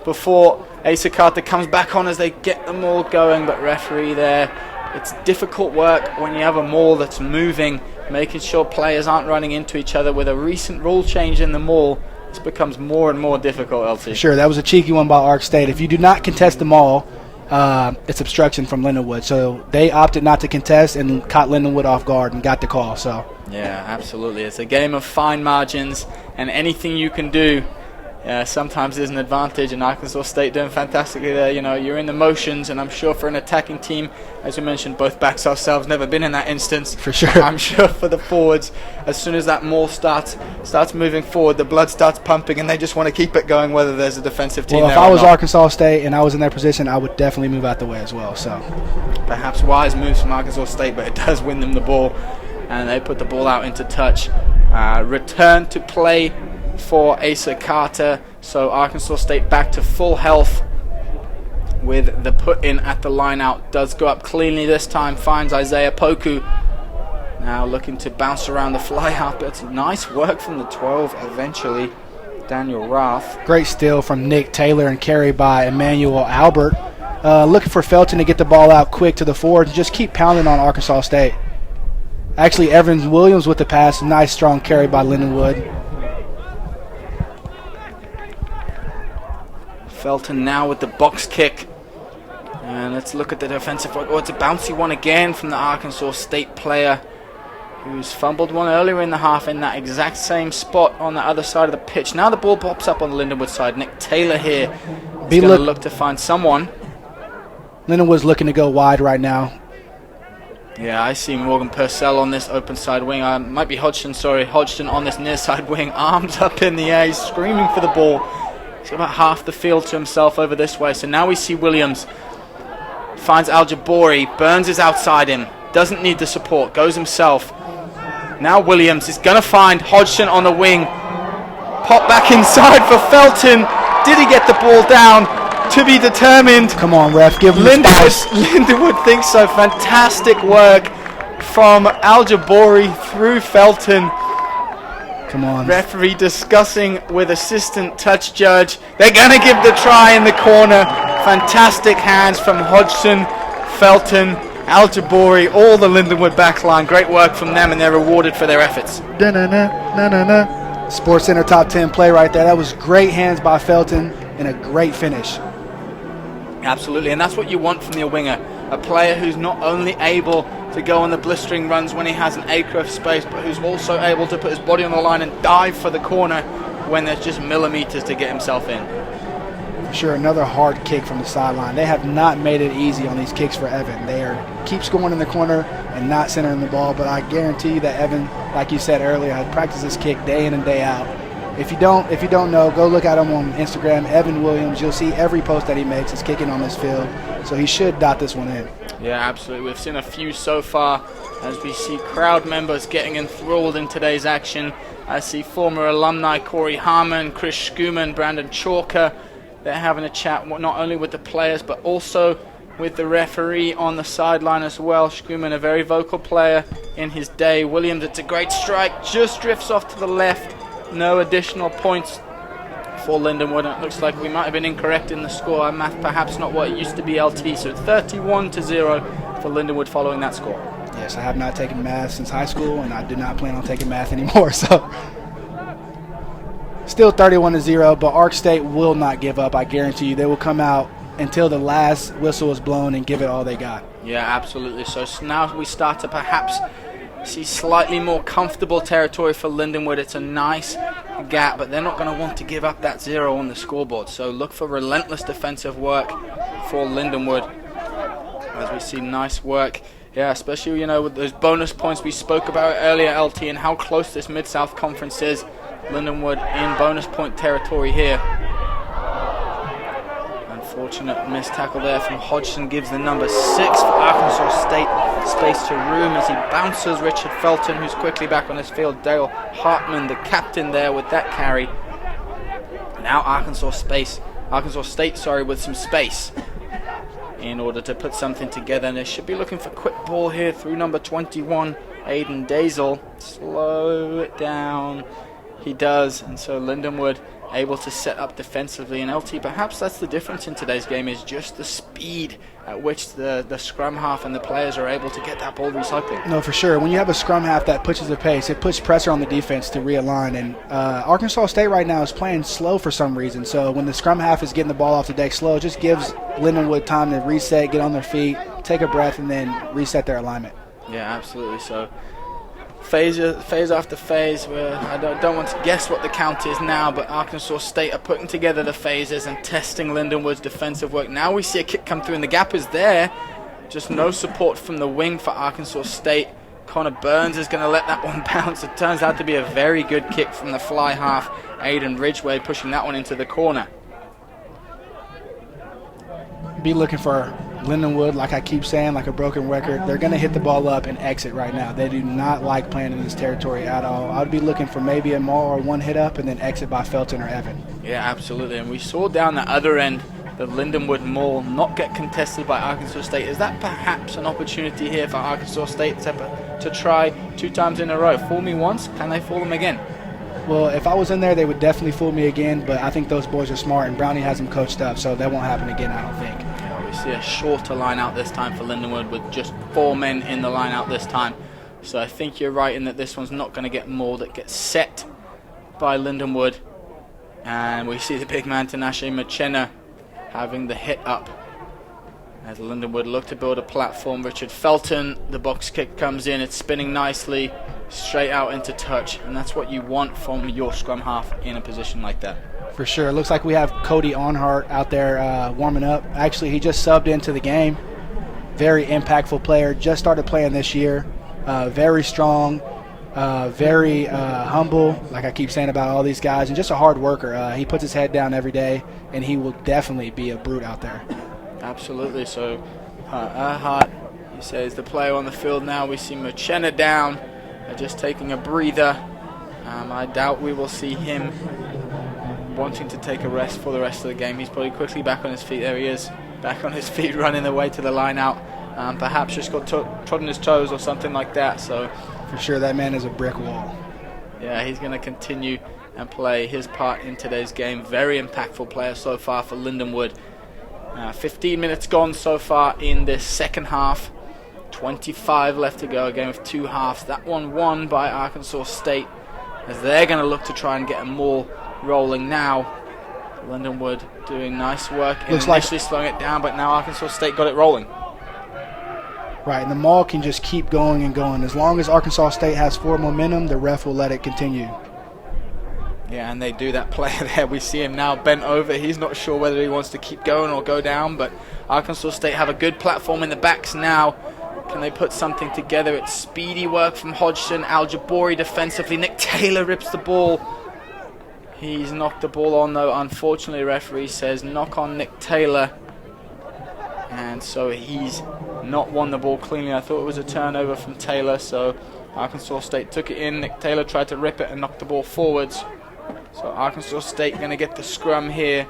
[SPEAKER 4] before Asa Carter comes back on as they get them all going. But referee there, it's difficult work when you have a maul that's moving, making sure players aren't running into each other. With a recent rule change in the maul, this becomes more and more difficult, LT.
[SPEAKER 2] Sure, that was a cheeky one by Ark State. If you do not contest the maul, it's obstruction from Lindenwood. So they opted not to contest and caught Lindenwood off guard and got the call. So
[SPEAKER 4] yeah, absolutely. It's a game of fine margins, and anything you can do sometimes is an advantage, and Arkansas State doing fantastically there. You know, you're in the motions, and I'm sure for an attacking team, as we mentioned, both backs ourselves, never been in that instance.
[SPEAKER 2] For sure.
[SPEAKER 4] I'm sure for the forwards, as soon as that maul starts moving forward, the blood starts pumping, and they just want to keep it going, whether there's a defensive team there or not.
[SPEAKER 2] Well, if I was Arkansas State and I was in their position, I would definitely move out the way as well. So
[SPEAKER 4] perhaps wise moves from Arkansas State, but it does win them the ball, and they put the ball out into touch. Return to play for Asa Carter. So Arkansas State back to full health with the put in at the line out. Does go up cleanly this time, finds Isaiah Poku. Now looking to bounce around the fly half, but it's nice work from the 12 eventually. Daniel Rath.
[SPEAKER 2] Great steal from Nick Taylor and carry by Emmanuel Albert. looking for Felton to get the ball out quick to the forward and just keep pounding on Arkansas State. Actually, Evans Williams with the pass. Nice, strong carry by Lindenwood.
[SPEAKER 4] Felton now with the box kick. And let's look at the defensive work. Oh, it's a bouncy one again from the Arkansas State player who's fumbled one earlier in the half in that exact same spot on the other side of the pitch. Now the ball pops up on the Lindenwood side. Nick Taylor here is going to look to find someone.
[SPEAKER 2] Lindenwood's looking to go wide right now.
[SPEAKER 4] Yeah, I see Morgan Purcell on this open side wing. Might be Hodgson, sorry. Hodgson on this near side wing. Arms up in the air. He's screaming for the ball. He's got about half the field to himself over this way. So now we see Williams. Finds Al Jabori. Burns is outside him. Doesn't need the support. Goes himself. Now Williams is going to find Hodgson on the wing. Pop back inside for Felton. Did he get the ball down? To be determined.
[SPEAKER 2] Come on, ref. Give him
[SPEAKER 4] Lindenwood thinks so. Fantastic work from Al Jabori through Felton.
[SPEAKER 2] Come on.
[SPEAKER 4] Referee discussing with assistant touch judge. They're going to give the try in the corner. Fantastic hands from Hodgson, Felton, Al Jabori, all the Lindenwood backline. Great work from them, and they're rewarded for their efforts.
[SPEAKER 2] Sports Center top 10 play right there. That was great hands by Felton and a great finish.
[SPEAKER 4] Absolutely, and that's what you want from your winger. A player who's not only able to go on the blistering runs when he has an acre of space, but who's also able to put his body on the line and dive for the corner when there's just millimeters to get himself in.
[SPEAKER 2] For sure, another hard kick from the sideline. They have not made it easy on these kicks for Evan. They keep scoring in the corner and not centering the ball, but I guarantee you that Evan, like you said earlier, has practiced this kick day in and day out. If you don't know, go look at him on Instagram, Evan Williams. You'll see every post that he makes is kicking on this field, so he should dot this one in.
[SPEAKER 4] Yeah, absolutely. We've seen a few so far as we see crowd members getting enthralled in today's action. I see former alumni Corey Harmon, Chris Schumann, Brandon Chalker. They're having a chat not only with the players but also with the referee on the sideline as well. Schumann, a very vocal player in his day. Williams, it's a great strike, just drifts off to the left. No additional points for Lindenwood. It looks like we might have been incorrect in the score. Our math perhaps not what it used to be, LT. So 31-0 for Lindenwood following that score.
[SPEAKER 2] Yes, I have not taken math since high school, and I do not plan on taking math anymore. So still 31-0, but Ark State will not give up. I guarantee you they will come out until the last whistle is blown and give it all they got.
[SPEAKER 4] Yeah, absolutely. So now we start to perhaps see slightly more comfortable territory for Lindenwood. It's a nice gap, but they're not going to want to give up that 0 on the scoreboard. So look for relentless defensive work for Lindenwood as we see nice work. Yeah, especially, with those bonus points we spoke about earlier, LT, and how close this Mid-South Conference is. Lindenwood in bonus point territory here. Unfortunate missed tackle there from Hodgson gives the number 6 for Arkansas State space to room as he bounces Richard Felton, who's quickly back on his field. Dale Hartman, the captain, there with that carry. Now Arkansas State, with some space in order to put something together, and they should be looking for quick ball here through number 21, Aiden Dazel. Slow it down. He does, and so Lindenwood able to set up defensively. And LT, perhaps that's the difference in today's game, is just the speed at which the scrum half and the players are able to get that ball recycling.
[SPEAKER 2] No, for sure. When you have a scrum half that pushes the pace, it puts pressure on the defense to realign. And Arkansas State right now is playing slow for some reason. So when the scrum half is getting the ball off the deck slow, it just gives Lindenwood time to reset, get on their feet, take a breath, and then reset their alignment.
[SPEAKER 4] Yeah, absolutely. So phase after phase, where I don't want to guess what the count is now, but Arkansas State are putting together the phases and testing Lindenwood's defensive work. Now we see a kick come through, and the gap is there. Just no support from the wing for Arkansas State. Connor Burns is going to let that one bounce. It turns out to be a very good kick from the fly half. Aiden Ridgway pushing that one into the corner.
[SPEAKER 2] Be looking for Lindenwood, like I keep saying, like a broken record. They're going to hit the ball up and exit right now. They do not like playing in this territory at all. I would be looking for maybe a maul or one hit up and then exit by Felton or Evan.
[SPEAKER 4] Yeah, absolutely. And we saw down the other end the Lindenwood maul not get contested by Arkansas State. Is that perhaps an opportunity here for Arkansas State to try 2 times in a row? Fool me once, can they fool them again?
[SPEAKER 2] Well, if I was in there, they would definitely fool me again, but I think those boys are smart, and Brownie has them coached up, so that won't happen again, I don't think.
[SPEAKER 4] Yeah, we see a shorter line out this time for Lindenwood with just 4 men in the line out this time. So I think you're right in that this one's not going to get mauled. It gets set by Lindenwood. And we see the big man Tinashe Machena having the hit up as Lindenwood look to build a platform. Richard Felton, the box kick comes in. It's spinning nicely straight out into touch. And that's what you want from your scrum half in a position like that.
[SPEAKER 2] For sure. It looks like we have Cody Onhart out there warming up. Actually, he just subbed into the game. Very impactful player. Just started playing this year. Very strong. Very humble, like I keep saying about all these guys, and just a hard worker. He puts his head down every day, and he will definitely be a brute out there.
[SPEAKER 4] Absolutely. So Erhardt, he says the player on the field now. We see Machena down, just taking a breather. I doubt we will see him wanting to take a rest for the rest of the game. He's probably quickly back on his feet. There he is, back on his feet, running away to the line out. Perhaps just got trodden his toes or something like that. So
[SPEAKER 2] for sure, that man is a brick wall.
[SPEAKER 4] Yeah, he's going to continue and play his part in today's game. Very impactful player so far for Lindenwood. 15 minutes gone so far in this second half. 25 left to go, a game of 2 halves. That one won by Arkansas State, as they're going to look to try and get a maul rolling now. Lindenwood doing nice work in initially slowing it down, but now Arkansas State got it rolling.
[SPEAKER 2] Right, and the maul can just keep going and going. As long as Arkansas State has forward momentum, the ref will let it continue.
[SPEAKER 4] Yeah, and they do that play there. We see him now bent over. He's not sure whether he wants to keep going or go down, but Arkansas State have a good platform in the backs now. Can they put something together? It's speedy work from Hodgson. Al Jabori defensively. Nick Taylor rips the ball. He's knocked the ball on, though. Unfortunately, referee says knock on Nick Taylor. And so he's not won the ball cleanly. I thought it was a turnover from Taylor, so Arkansas State took it in. Nick Taylor tried to rip it and knock the ball forwards. So Arkansas State going to get the scrum here.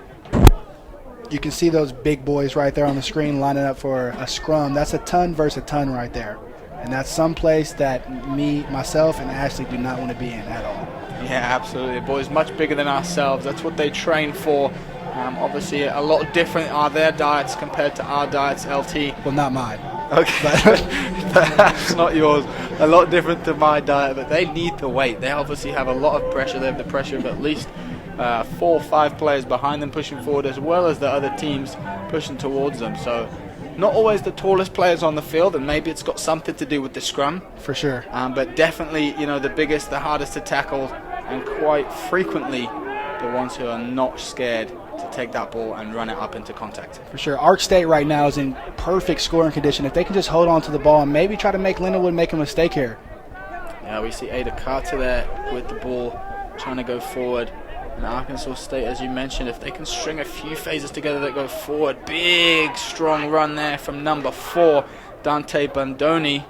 [SPEAKER 2] You can see those big boys right there on the screen lining up for a scrum. That's a ton versus a ton right there. And that's someplace that myself, and Ashley do not want to be in at all.
[SPEAKER 4] Yeah, absolutely. The boys much bigger than ourselves. That's what they train for. Obviously, a lot different are their diets compared to our diets, LT.
[SPEAKER 2] Well, not mine.
[SPEAKER 4] Okay, perhaps not yours. A lot different to my diet, but they need the weight. They obviously have a lot of pressure. They have the pressure of at least 4 or 5 players behind them pushing forward, as well as the other teams pushing towards them. So not always the tallest players on the field, and maybe it's got something to do with the scrum.
[SPEAKER 2] For sure.
[SPEAKER 4] But definitely, the biggest, the hardest to tackle, and quite frequently the ones who are not scared to take that ball and run it up into contact.
[SPEAKER 2] For sure. Ark State right now is in perfect scoring condition. If they can just hold on to the ball and maybe try to make Lindenwood make a mistake here.
[SPEAKER 4] Yeah, we see Ada Carter there with the ball, trying to go forward. And Arkansas State, as you mentioned, if they can string a few phases together that go forward, big, strong run there from number 4, Dante Bandoni.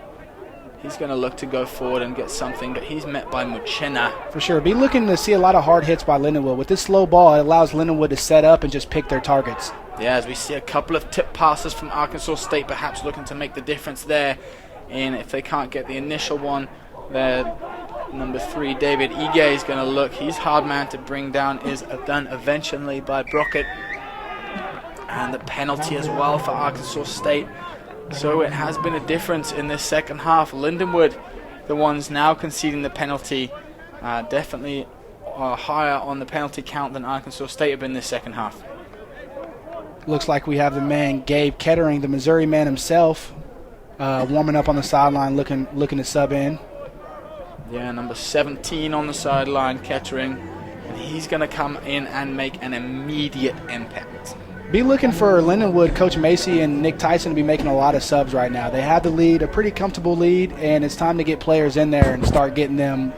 [SPEAKER 4] He's going to look to go forward and get something, but he's met by Machena.
[SPEAKER 2] For sure. Be looking to see a lot of hard hits by Lindenwood. With this slow ball, it allows Lindenwood to set up and just pick their targets.
[SPEAKER 4] Yeah, as we see a couple of tip passes from Arkansas State, perhaps looking to make the difference there. And if they can't get the initial one, there, number 3, David Ige, is going to look. He's hard man to bring down, is done eventually by Brockett. And the penalty as well for Arkansas State. So it has been a difference in this second half. Lindenwood, the ones now conceding the penalty, definitely higher on the penalty count than Arkansas State have been this second half.
[SPEAKER 2] Looks like we have the man Gabe Kettering, the Missouri man himself, warming up on the sideline, looking to sub in.
[SPEAKER 4] Yeah, number 17 on the sideline, Kettering. And he's going to come in and make an immediate impact.
[SPEAKER 2] Be looking for Lindenwood, Coach Macy, and Nick Tyson to be making a lot of subs right now. They have the lead, a pretty comfortable lead, and it's time to get players in there and start getting them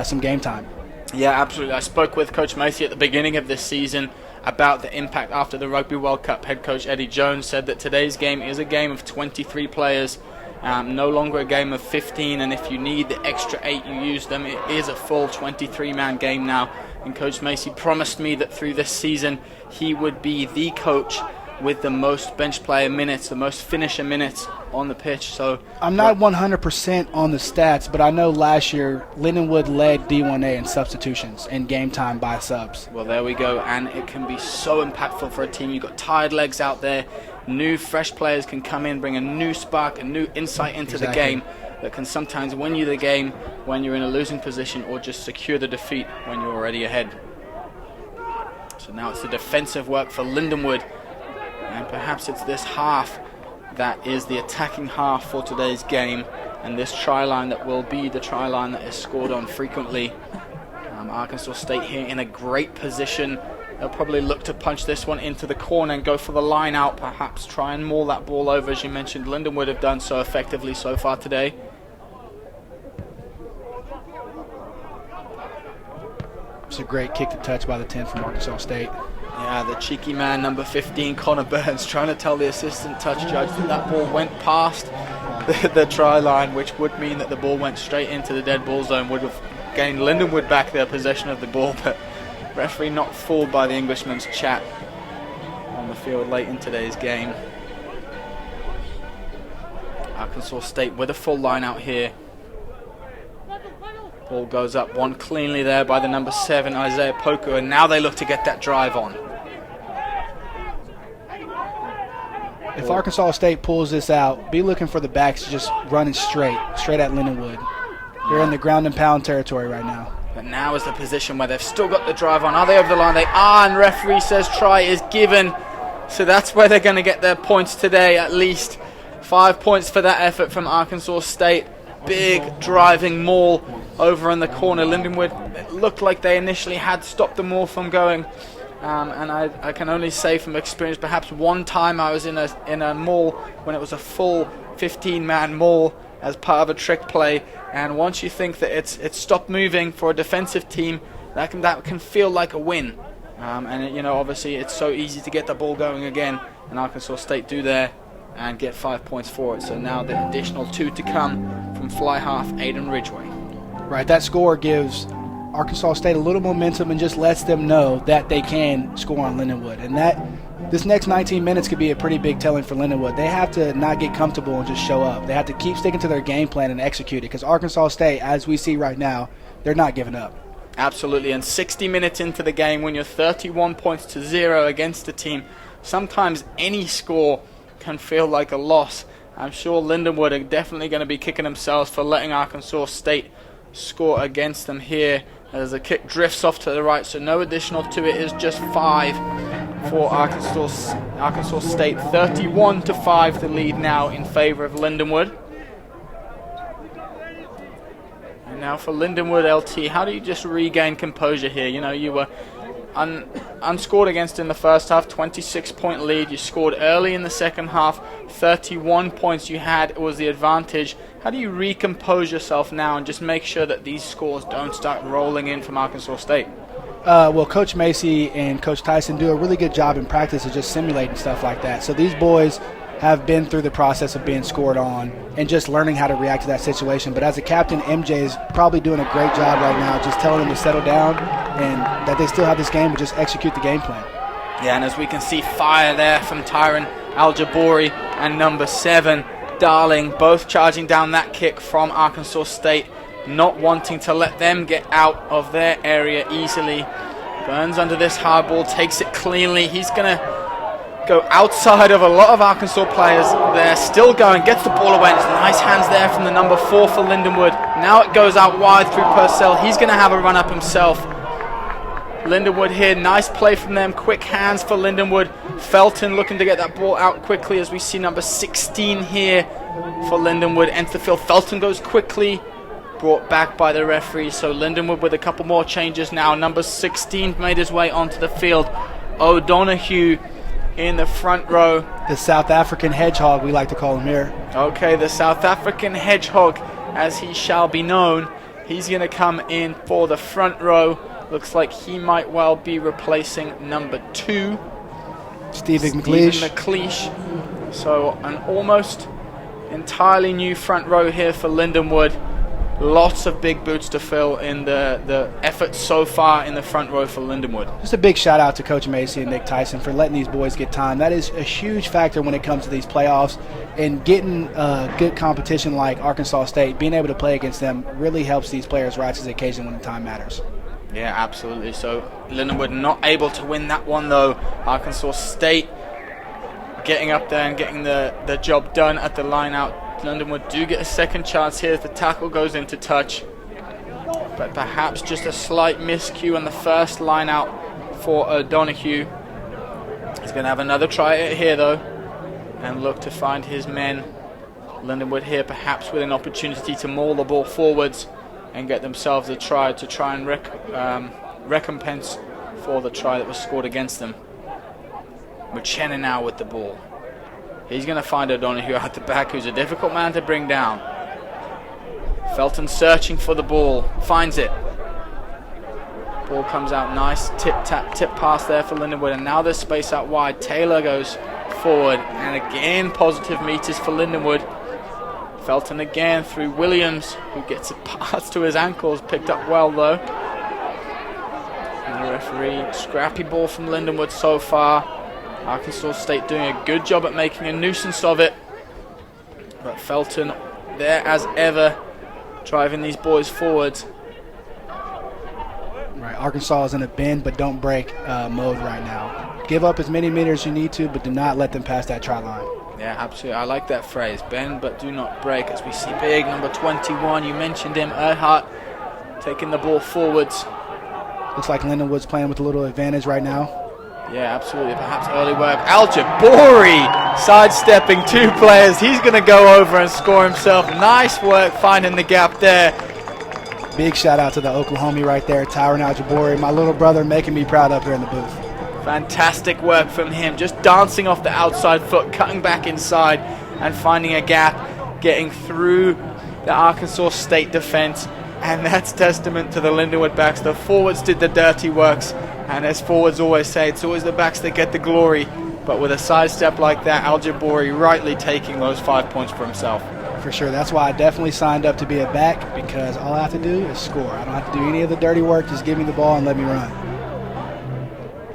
[SPEAKER 2] some game time.
[SPEAKER 4] Yeah, absolutely. I spoke with Coach Macy at the beginning of this season about the impact after the Rugby World Cup. Head coach Eddie Jones said that today's game is a game of 23 players, no longer a game of 15, and if you need the extra 8, you use them. It is a full 23-man game now. And Coach Macy promised me that through this season, he would be the coach with the most bench player minutes, the most finisher minutes on the pitch. So
[SPEAKER 2] I'm not 100% on the stats, but I know last year Lindenwood led D1A in substitutions and game time by subs.
[SPEAKER 4] Well, there we go, and it can be so impactful for a team. You've got tired legs out there, new, fresh players can come in, bring a new spark, a new insight into the game that can sometimes win you the game when you're in a losing position, or just secure the defeat when you're already ahead. So now it's the defensive work for Lindenwood, and perhaps it's this half that is the attacking half for today's game, and this try line that will be the try line that is scored on frequently. Arkansas State here in a great position. They'll probably look to punch this one into the corner and go for the line out, perhaps try and maul that ball over, as you mentioned. Lindenwood have done so effectively so far today.
[SPEAKER 2] It's a great kick to touch by the 10 from Arkansas State.
[SPEAKER 4] Yeah, the cheeky man, number 15, Connor Burns, trying to tell the assistant touch judge that that ball went past the try line, which would mean that the ball went straight into the dead ball zone, would have gained Lindenwood back their possession of the ball, but referee not fooled by the Englishman's chat on the field late in today's game. Arkansas State with a full line out here. Ball goes up, one cleanly there by the number 7, Isaiah Poku, and now they look to get that drive on.
[SPEAKER 2] If Arkansas State pulls this out, be looking for the backs just running straight at Lindenwood. They're in the ground and pound territory right now.
[SPEAKER 4] But now is the position where they've still got the drive on. Are they over the line? They are, and referee says try is given. So that's where they're going to get their points today, at least 5 points for that effort from Arkansas State. Big driving maul over in the corner. Lindenwood, it looked like they initially had stopped the maul from going. And I can only say from experience, perhaps one time I was in a maul when it was a full 15-man maul as part of a trick play, and once you think that it's stopped moving for a defensive team, that can feel like a win. And obviously it's so easy to get the ball going again, and Arkansas State do there and get 5 points for it. So now the additional 2 to come from fly half Aiden Ridgway.
[SPEAKER 2] Right, that score gives Arkansas State a little momentum and just lets them know that they can score on Lindenwood, and that this next 19 minutes could be a pretty big telling for Lindenwood. They have to not get comfortable and just show up. They have to keep sticking to their game plan and execute it, because Arkansas State, as we see right now, they're not giving up.
[SPEAKER 4] Absolutely, and 60 minutes into the game, when you're 31 points to 0 against a team, sometimes any score can feel like a loss. I'm sure Lindenwood are definitely going to be kicking themselves for letting Arkansas State score against them here, as the kick drifts off to the right, so no additional to it, is just 5 for Arkansas State. 31-5 the lead now in favor of Lindenwood. And now for Lindenwood, LT, how do you just regain composure here? You were unscored against in the first half, 26-point lead. You scored early in the second half, 31 points you had. It was the advantage. How do you recompose yourself now and just make sure that these scores don't start rolling in from Arkansas State?
[SPEAKER 2] Well, Coach Macy and Coach Tyson do a really good job in practice of just simulating stuff like that. So these boys have been through the process of being scored on and just learning how to react to that situation. But as a captain, MJ is probably doing a great job right now, just telling them to settle down and that they still have this game, but just execute the game plan.
[SPEAKER 4] Yeah, and as we can see, fire there from Tyron Al-Jabori and number 7, Darling, both charging down that kick from Arkansas State, not wanting to let them get out of their area easily. Burns under this hard ball, takes it cleanly. He's going to go outside of a lot of Arkansas players. They're still going, gets the ball away. It's nice hands there from the number 4 for Lindenwood. Now it goes out wide through Purcell. He's going to have a run up himself. Lindenwood here, nice play from them, quick hands for Lindenwood. Felton looking to get that ball out quickly, as we see number 16 here for Lindenwood enter the field. Felton goes quickly, brought back by the referee. So Lindenwood with a couple more changes now. Number 16 made his way onto the field. O'Donoghue in the front row.
[SPEAKER 2] The South African hedgehog, we like to call him here.
[SPEAKER 4] Okay, the South African hedgehog, as he shall be known. He's going to come in for the front row. Looks like he might well be replacing number 2,
[SPEAKER 2] Stephen McLeish.
[SPEAKER 4] So an almost entirely new front row here for Lindenwood. Lots of big boots to fill in the effort so far in the front row for Lindenwood.
[SPEAKER 2] Just a big shout out to Coach Macy and Nick Tyson for letting these boys get time. That is a huge factor when it comes to these playoffs, and getting good competition like Arkansas State, being able to play against them really helps these players rise to the occasion when the time matters.
[SPEAKER 4] Yeah, absolutely. So Lindenwood not able to win that one though. Arkansas State
[SPEAKER 1] getting up there and getting the job done at the line out. Lindenwood do get a second chance here as the tackle goes into touch. But perhaps just a slight miscue on the first line out for O'Donoghue. He's going to have another try at it here though, and look to find his men. Lindenwood here perhaps with an opportunity to maul the ball forwards and get themselves a try to try and recompense for the try that was scored against them. McChenna now with the ball. He's going to find O'Donoghue at the back, who's a difficult man to bring down. Felton searching for the ball, finds it. Ball comes out nice, tip pass there for Lindenwood, and now there's space out wide. Taylor goes forward, and again positive meters for Lindenwood. Felton again through Williams, who gets a pass to his ankles, picked up well though. And the referee, scrappy ball from Lindenwood so far. Arkansas State doing a good job at making a nuisance of it. But Felton there as ever, driving these boys forwards.
[SPEAKER 2] Right, Arkansas is in a bend but don't break mode right now. Give up as many meters as you need to, but do not let them pass that try line.
[SPEAKER 1] Yeah, absolutely. I like that phrase. Bend but do not break. As we see big number 21, you mentioned him, Erhardt, taking the ball forwards.
[SPEAKER 2] Looks like Lindenwood's playing with a little advantage right now.
[SPEAKER 1] Yeah, absolutely. Perhaps early work. Al-Jabori sidestepping two players. He's going to go over and score himself. Nice work finding the gap there.
[SPEAKER 2] Big shout out to the Oklahoma right there, Tyron Al-Jabori, my little brother, making me proud up here in the booth.
[SPEAKER 1] Fantastic work from him. Just dancing off the outside foot, cutting back inside and finding a gap, getting through the Arkansas State defense. And that's testament to the Lindenwood backs. The forwards did the dirty works. And as forwards always say, it's always the backs that get the glory. But with a sidestep like that, Al-Jabori rightly taking those 5 points for himself.
[SPEAKER 2] For sure. That's why I definitely signed up to be a back, because all I have to do is score. I don't have to do any of the dirty work. Just give me the ball and let me run.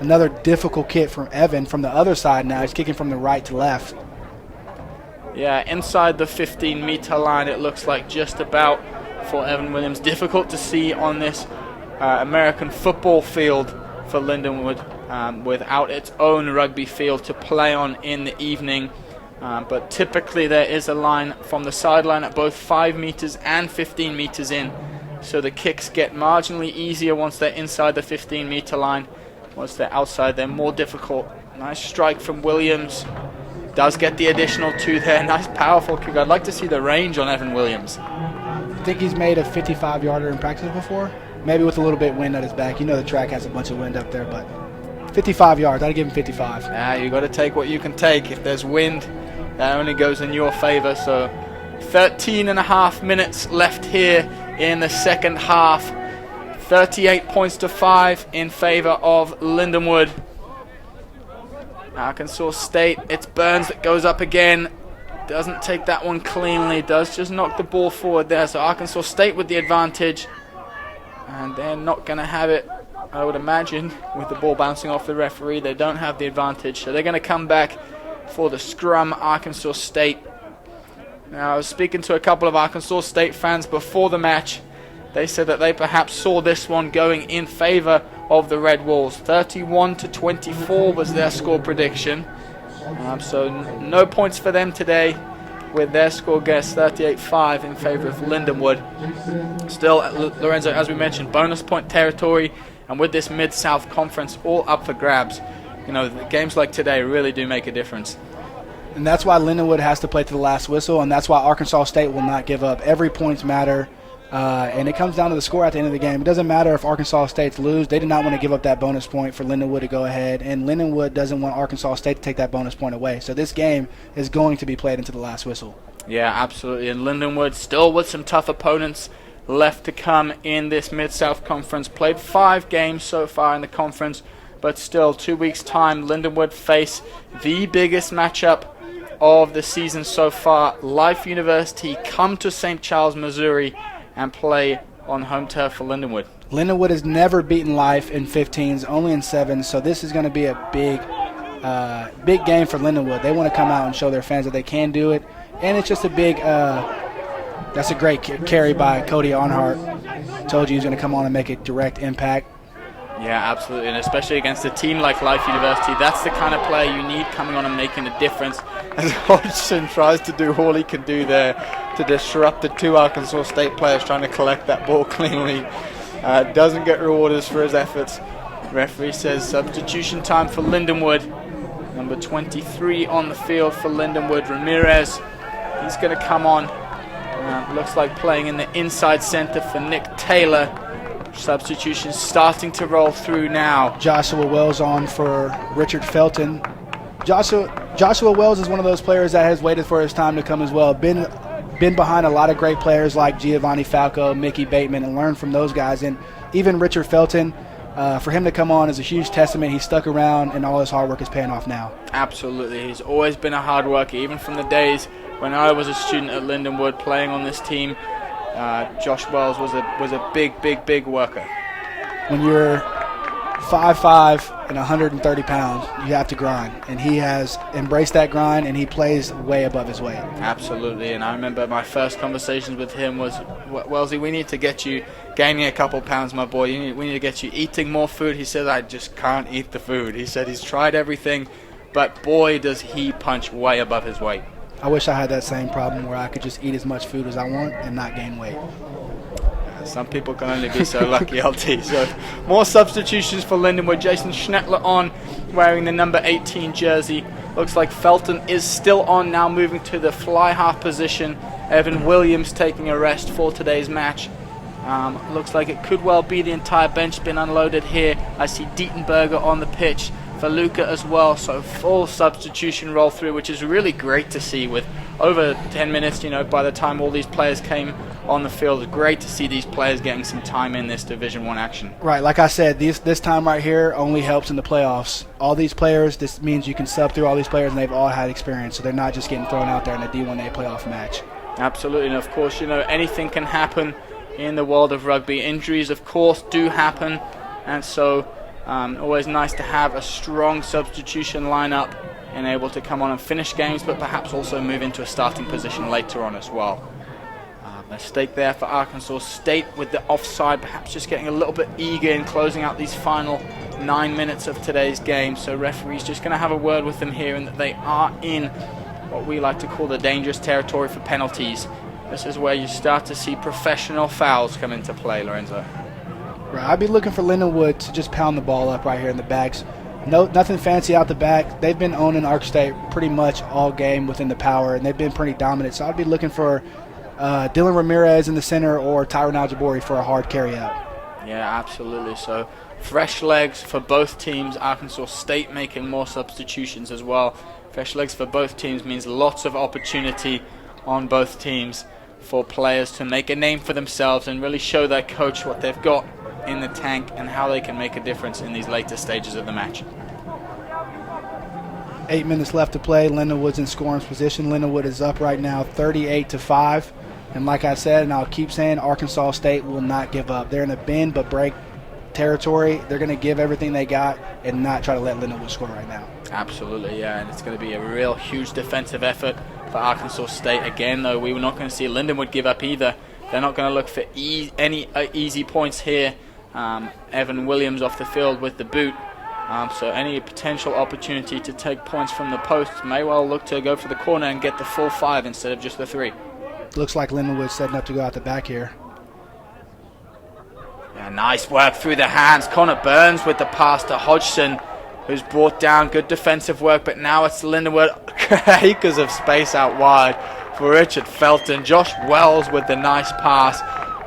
[SPEAKER 2] Another difficult kick from Evan from the other side now. He's kicking from the right to left.
[SPEAKER 1] Yeah, inside the 15-meter line, it looks like just about for Evan Williams. Difficult to see on this American football field for Lindenwood without its own rugby field to play on in the evening. But typically there is a line from the sideline at both 5 meters and 15 meters in. So the kicks get marginally easier once they're inside the 15-meter line. Once they're outside, they're more difficult. Nice strike from Williams. Does get the additional 2 there. Nice powerful kick. I'd like to see the range on Evan Williams.
[SPEAKER 2] I think he's made a 55-yarder in practice before. Maybe with a little bit wind at his back. You know the track has a bunch of wind up there, but 55 yards. I'd give him 55.
[SPEAKER 1] Yeah, you got to take what you can take. If there's wind, that only goes in your favor. So 13 and a half minutes left here in the second half. 38 points to 5 in favor of Lindenwood. Arkansas State, it's Burns that goes up again. Doesn't take that one cleanly. Does just knock the ball forward there. So Arkansas State with the advantage. And they're not going to have it, I would imagine, with the ball bouncing off the referee. They don't have the advantage. So they're going to come back for the scrum, Arkansas State. Now, I was speaking to a couple of Arkansas State fans before the match. They said that they perhaps saw this one going in favor of the Red Wolves. 31-24 was their score prediction. So no points for them today, with their score guess 38-5 in favor of Lindenwood. Still, Lorenzo, as we mentioned, bonus point territory, and with this Mid-South Conference all up for grabs, you know, games like today really do make a difference.
[SPEAKER 2] And that's why Lindenwood has to play to the last whistle, and that's why Arkansas State will not give up. Every points matter, and it comes down to the score at the end of the game. It doesn't matter if Arkansas State's lose. They did not want to give up that bonus point for Lindenwood to go ahead, and Lindenwood doesn't want Arkansas State to take that bonus point away. So this game is going to be played into the last whistle.
[SPEAKER 1] Yeah, absolutely. And Lindenwood still with some tough opponents left to come in this Mid-South Conference. Played 5 games so far in the conference, but still 2 weeks' time, Lindenwood face the biggest matchup of the season so far. Life University come to St. Charles, Missouri, and play on home turf for Lindenwood.
[SPEAKER 2] Lindenwood has never beaten Life in 15s, only in 7s, so this is going to be a big game for Lindenwood. They want to come out and show their fans that they can do it, and it's just a big that's a great carry by Cody Arnhart. Told you he's going to come on and make a direct impact.
[SPEAKER 4] Yeah, absolutely, and especially against a team like Life University, that's the kind of player you need coming on and making a difference.
[SPEAKER 5] As Hodgson tries to do all he can do there to disrupt the two Arkansas State players trying to collect that ball cleanly. Doesn't get rewarded for his efforts.
[SPEAKER 4] Referee says substitution time for Lindenwood. Number 23 on the field for Lindenwood, Ramirez. He's going to come on. Looks like playing in the inside center for Nick Taylor. Substitution starting to roll through now.
[SPEAKER 2] Joshua Wells on for Richard Felton. Joshua Wells is one of those players that has waited for his time to come as well. Been behind a lot of great players like Giovanni Falco, Mickey Bateman, and learned from those guys. And even Richard Felton, for him to come on is a huge testament. He stuck around, and all his hard work is paying off now.
[SPEAKER 4] Absolutely. He's always been a hard worker, even from the days when I was a student at Lindenwood playing on this team. Josh Wells was a big worker.
[SPEAKER 2] When you're 5'5" and 130 pounds, you have to grind. And he has embraced that grind, and he plays way above his weight.
[SPEAKER 4] Absolutely. And I remember my first conversations with him was, Wellesley, we need to get you gaining a couple pounds, my boy. We need to get you eating more food. He said, I just can't eat the food. He said he's tried everything, but boy, does he punch way above his weight.
[SPEAKER 2] I wish I had that same problem where I could just eat as much food as I want and not gain weight.
[SPEAKER 4] Some people can only be so lucky, LT. So more substitutions for Lindenwood. Jason Schnettler on, wearing the number 18 jersey. Looks like Felton is still on now, moving to the fly half position. Evan Williams taking a rest for today's match. Looks like it could well be the entire bench been unloaded here. I see Dietenberger on the pitch for Luca as well, so full substitution roll through, which is really great to see with over 10 minutes, by the time all these players came on the field. It's great to see these players getting some time in this Division I action.
[SPEAKER 2] Right, like I said, this time right here only helps in the playoffs. All these players, this means you can sub through all these players, and they've all had experience, so they're not just getting thrown out there in a D1A playoff match.
[SPEAKER 4] Absolutely, and of course, anything can happen in the world of rugby. Injuries, of course, do happen, and so always nice to have a strong substitution lineup and able to come on and finish games, but perhaps also move into a starting position later on as well. Mistake there for Arkansas State with the offside, perhaps just getting a little bit eager in closing out these final 9 minutes of today's game. So referee's just going to have a word with them here, and that they are in what we like to call the dangerous territory for penalties. This is where you start to see professional fouls come into play, Lorenzo.
[SPEAKER 2] Right, I'd be looking for Lindenwood to just pound the ball up right here in the backs. Nothing fancy out the back. They've been owning Ark State pretty much all game within the power, and they've been pretty dominant. So I'd be looking for Dylan Ramirez in the center or Tyron Aljabori for a hard carry out.
[SPEAKER 4] Yeah, absolutely. So fresh legs for both teams. Arkansas State making more substitutions as well. Fresh legs for both teams means lots of opportunity on both teams for players to make a name for themselves and really show their coach what they've got in the tank and how they can make a difference in these later stages of the match.
[SPEAKER 2] 8 minutes left to play. Lindenwood's in scoring position. Lindenwood is up right now 38-5. And like I said, and I'll keep saying, Arkansas State will not give up. They're in a bend but break territory. They're going to give everything they got and not try to let Lindenwood score right now.
[SPEAKER 4] Absolutely, yeah, and it's going to be a real huge defensive effort for Arkansas State. Again, though, we were not going to see Lindenwood give up either. They're not going to look for any easy points here. Evan Williams off the field with the boot. So any potential opportunity to take points from the post may well look to go for the corner and get the full 5 instead of just the 3.
[SPEAKER 2] Looks like Lindenwood's setting up to go out the back here.
[SPEAKER 4] Yeah, nice work through the hands. Connor Burns with the pass to Hodgson, who's brought down. Good defensive work, but now it's Lindenwood. Acres of space out wide for Richard Felton. Josh Wells with the nice pass.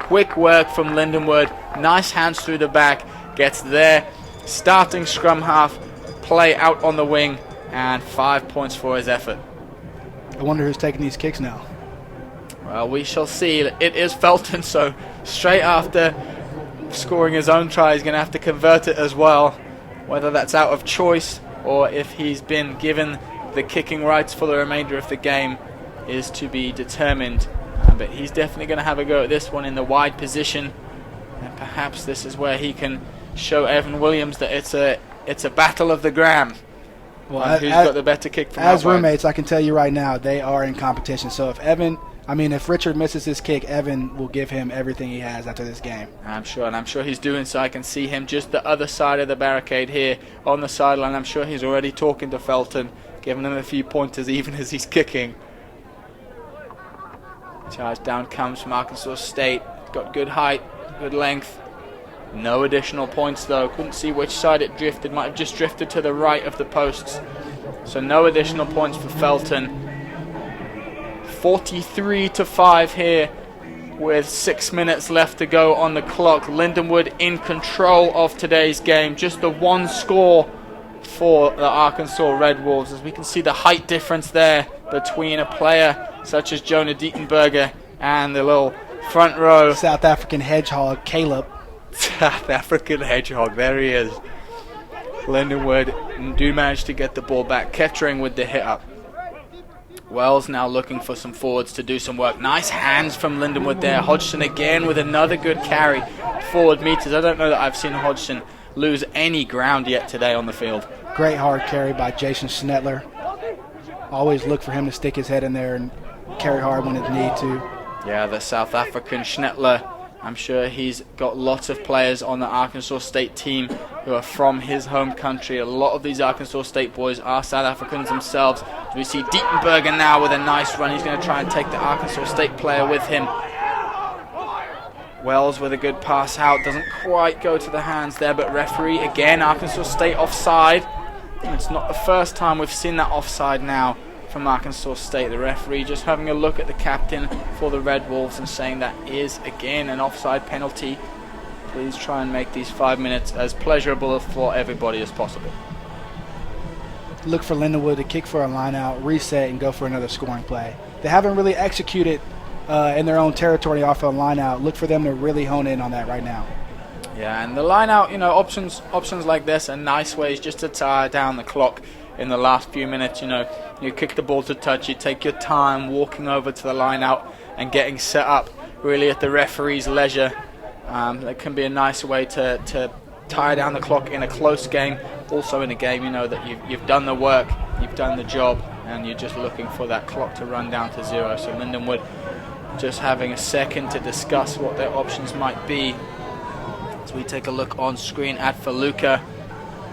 [SPEAKER 4] Quick work from Lindenwood. Nice hands through the back. Gets there. Starting scrum half. Play out on the wing. And 5 points for his effort.
[SPEAKER 2] I wonder who's taking these kicks now.
[SPEAKER 4] Well, we shall see. It is Felton, so straight after scoring his own try, he's going to have to convert it as well. Whether that's out of choice or if he's been given the kicking rights for the remainder of the game is to be determined. But he's definitely going to have a go at this one in the wide position. And perhaps this is where he can show Evan Williams that it's a battle of the gram. Well, who's got the better kick from
[SPEAKER 2] as
[SPEAKER 4] out wide.
[SPEAKER 2] roommates, I can tell you right now, they are in competition. So if Evan I mean, if Richard misses his kick, Evan will give him everything he has after this game.
[SPEAKER 4] I'm sure he's doing so. I can see him just the other side of the barricade here on the sideline. I'm sure he's already talking to Felton, giving him a few pointers even as he's kicking. Charge down comes from Arkansas State. Got good height, good length. No additional points though. Couldn't see which side it drifted. Might have just drifted to the right of the posts. So no additional points for Felton. 43-5 here with 6 minutes left to go on the clock. Lindenwood in control of today's game. Just the one score for the Arkansas Red Wolves. As we can see the height difference there between a player such as Jonah Dietenberger and the little front row.
[SPEAKER 2] South African hedgehog, Caleb.
[SPEAKER 4] South African hedgehog, there he is. Lindenwood do manage to get the ball back. Kettering with the hit up. Wells now looking for some forwards to do some work. Nice hands from Lindenwood there. Hodgson again with another good carry. Forward meters. I don't know that I've seen Hodgson lose any ground yet today on the field.
[SPEAKER 2] Great hard carry by Jason Schnetler. Always look for him to stick his head in there and carry hard when it need to.
[SPEAKER 4] Yeah, the South African Schnetler. I'm sure he's got lots of players on the Arkansas State team who are from his home country. A lot of these Arkansas State boys are South Africans themselves. We see Dietenberger now with a nice run. He's going to try and take the Arkansas State player with him. Wells with a good pass out. Doesn't quite go to the hands there, but referee again, Arkansas State offside. And it's not the first time we've seen that offside now from Arkansas State. The referee just having a look at the captain for the Red Wolves and saying that is again an offside penalty. Please try and make these 5 minutes as pleasurable for everybody as possible.
[SPEAKER 2] Look for Lindenwood to kick for a line out, reset, and go for another scoring play. They haven't really executed in their own territory off a line out. Look for them to really hone in on that right now.
[SPEAKER 4] Yeah, and the line out, options like this are nice ways just to tire down the clock in the last few minutes. You kick the ball to touch, you take your time walking over to the line out and getting set up really at the referee's leisure. That can be a nice way to tire down the clock in a close game, also in a game that you've done the work, you've done the job, and you're just looking for that clock to run down to zero. So Lindenwood just having a second to discuss what their options might be. As we take a look on screen at Faluka,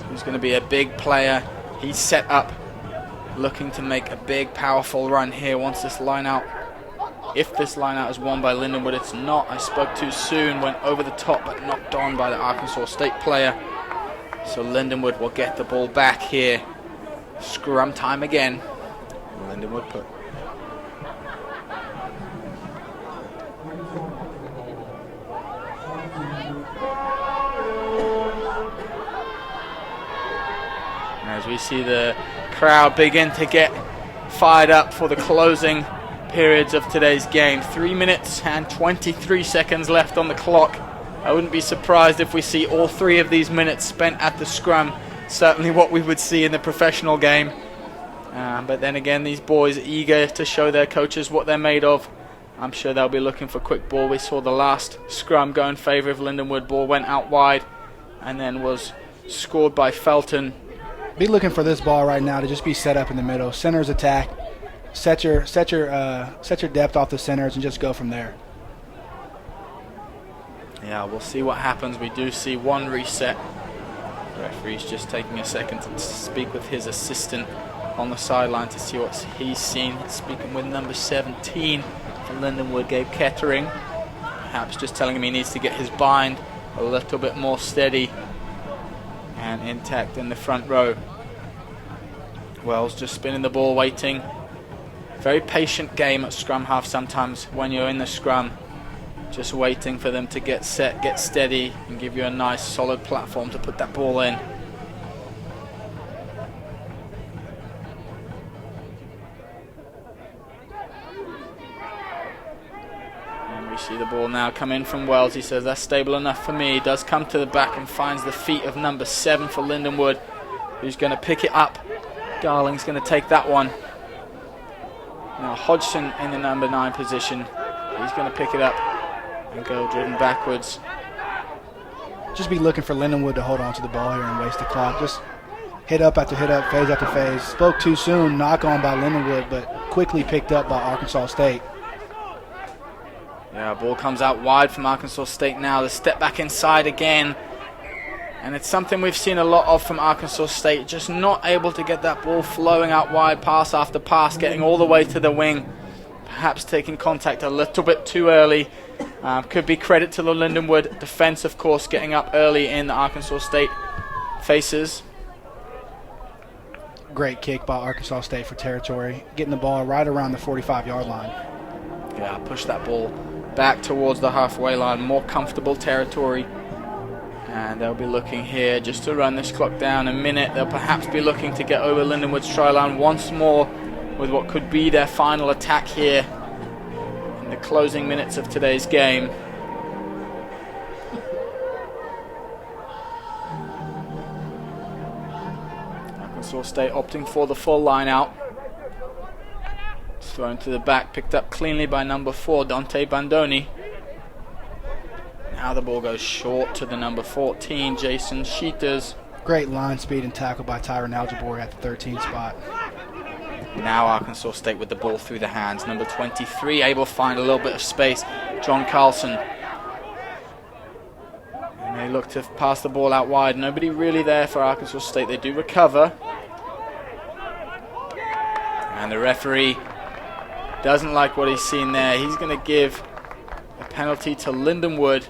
[SPEAKER 4] who's going to be a big player. He's set up, looking to make a big, powerful run here once this line out. If this line out is won by Lindenwood, it's not. I spoke too soon, went over the top, but knocked on by the Arkansas State player. So Lindenwood will get the ball back here. Scrum time again. Lindenwood put. As we see the crowd begin to get fired up for the closing periods of today's game. 3 minutes and 23 seconds left on the clock. I wouldn't be surprised if we see all 3 of these minutes spent at the scrum. Certainly what we would see in the professional game. But then again, these boys eager to show their coaches what they're made of. I'm sure they'll be looking for quick ball. We saw the last scrum go in favour of Lindenwood. Ball went out wide and then was scored by Felton.
[SPEAKER 2] Be looking for this ball right now to just be set up in the middle. Centers attack. Set your depth off the centers and just go from there.
[SPEAKER 4] Yeah, we'll see what happens. We do see one reset. The referee's just taking a second to speak with his assistant on the sideline to see what he's seen. Speaking with number 17 for Lindenwood, Gabe Kettering. Perhaps just telling him he needs to get his bind a little bit more steady and intact in the front row. Wells just spinning the ball, waiting. Very patient game at scrum half sometimes when you're in the scrum. Just waiting for them to get set, get steady, and give you a nice solid platform to put that ball in. And we see the ball now come in from Wells. He says that's stable enough for me. He does come to the back and finds the feet of number 7 for Lindenwood, who's going to pick it up. Garling's going to take that one. Now Hodgson in the number 9 position. He's going to pick it up and go driven backwards.
[SPEAKER 2] Just be looking for Lindenwood to hold on to the ball here and waste the clock. Just hit up after hit up, phase after phase. Spoke too soon, knock on by Lindenwood, but quickly picked up by Arkansas State.
[SPEAKER 4] Yeah, ball comes out wide from Arkansas State now. The step back inside again. And it's something we've seen a lot of from Arkansas State. Just not able to get that ball flowing out wide, pass after pass, getting all the way to the wing. Perhaps taking contact a little bit too early. Could be credit to the Lindenwood defense, of course, getting up early in the Arkansas State faces.
[SPEAKER 2] Great kick by Arkansas State for territory, getting the ball right around the 45-yard line.
[SPEAKER 4] Yeah, push that ball back towards the halfway line, more comfortable territory. And they'll be looking here just to run this clock down a minute. They'll perhaps be looking to get over Lindenwood's try line once more with what could be their final attack here in the closing minutes of today's game. Arkansas State opting for the full line out. It's thrown to the back, picked up cleanly by number 4, Dante Bandoni. Now the ball goes short to the number 14, Jason Sheeters.
[SPEAKER 2] Great line speed and tackle by Tyron Aljabori at the 13 spot.
[SPEAKER 4] Now Arkansas State with the ball through the hands. Number 23 able to find a little bit of space, John Carlson. And they look to pass the ball out wide. Nobody really there for Arkansas State. They do recover. And the referee doesn't like what he's seen there. He's going to give a penalty to Lindenwood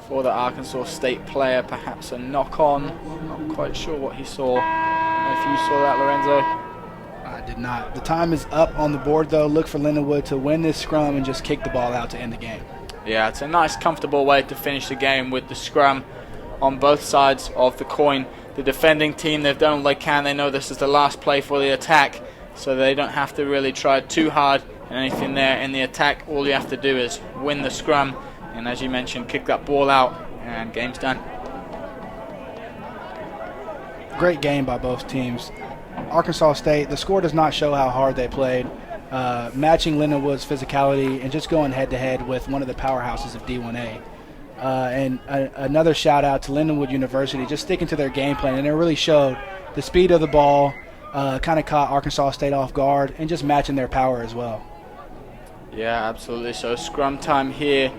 [SPEAKER 4] for the Arkansas State player, perhaps a knock-on. Not quite sure what he saw. I don't know if you saw that, Lorenzo.
[SPEAKER 2] I did not. The time is up on the board, though. Look for Lindenwood to win this scrum and just kick the ball out to end the game.
[SPEAKER 4] Yeah, it's a nice, comfortable way to finish the game with the scrum on both sides of the coin. The defending team, they've done all they can. They know this is the last play for the attack, so they don't have to really try too hard and anything there in the attack. All you have to do is win the scrum, and as you mentioned, kick that ball out, and game's done.
[SPEAKER 2] Great game by both teams. Arkansas State, the score does not show how hard they played, matching Lindenwood's physicality and just going head-to-head with one of the powerhouses of D1A. Another shout-out to Lindenwood University, just sticking to their game plan, and it really showed. The speed of the ball kind of caught Arkansas State off guard, and just matching their power as well.
[SPEAKER 4] Yeah, absolutely. So scrum time here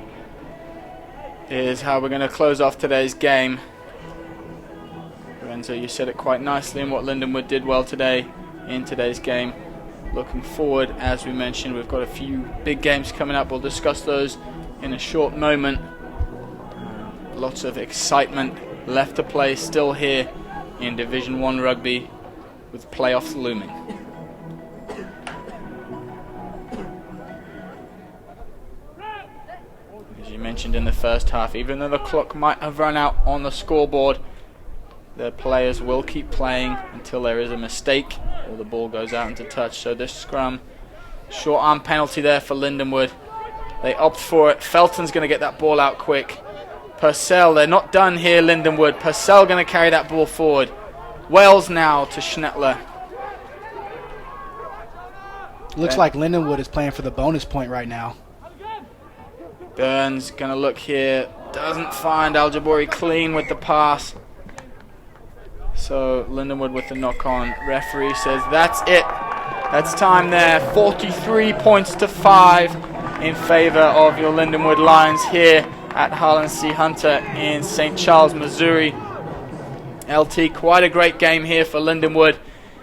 [SPEAKER 4] is how we're going to close off today's game. Lorenzo, you said it quite nicely in what Lindenwood did well today in today's game. Looking forward, as we mentioned, we've got a few big games coming up. We'll discuss those in a short moment. Lots of excitement left to play still here in Division 1 rugby with playoffs looming. As you mentioned in the first half, even though the clock might have run out on the scoreboard, the players will keep playing until there is a mistake or the ball goes out into touch. So this scrum, short arm penalty there for Lindenwood. They opt for it. Felton's going to get that ball out quick. Purcell, they're not done here, Lindenwood. Purcell going to carry that ball forward. Wells now to Schnettler.
[SPEAKER 2] Looks like Lindenwood is playing for the bonus point right now.
[SPEAKER 4] Burns going to look here. Doesn't find Aljabori clean with the pass. So Lindenwood with the knock-on. Referee says that's it. That's time there. 43 points to 5 in favor of your Lindenwood Lions here at Harlan C. Hunter in St. Charles, Missouri. LT, quite a great game here for Lindenwood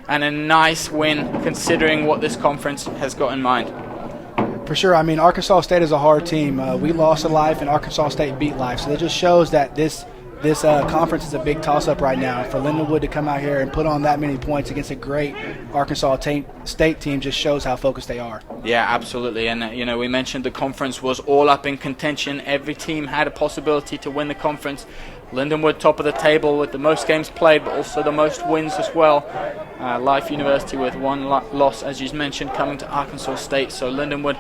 [SPEAKER 4] and a nice win considering what this conference has got in mind.
[SPEAKER 2] For sure. I mean, Arkansas State is a hard team. We lost to Life and Arkansas State beat Life. So it just shows that this conference is a big toss-up right now. For Lindenwood to come out here and put on that many points against a great Arkansas State team just shows how focused they are.
[SPEAKER 4] Yeah, absolutely. And, we mentioned the conference was all up in contention. Every team had a possibility to win the conference. Lindenwood top of the table with the most games played, but also the most wins as well. Life University with one loss, as you mentioned, coming to Arkansas State. So Lindenwood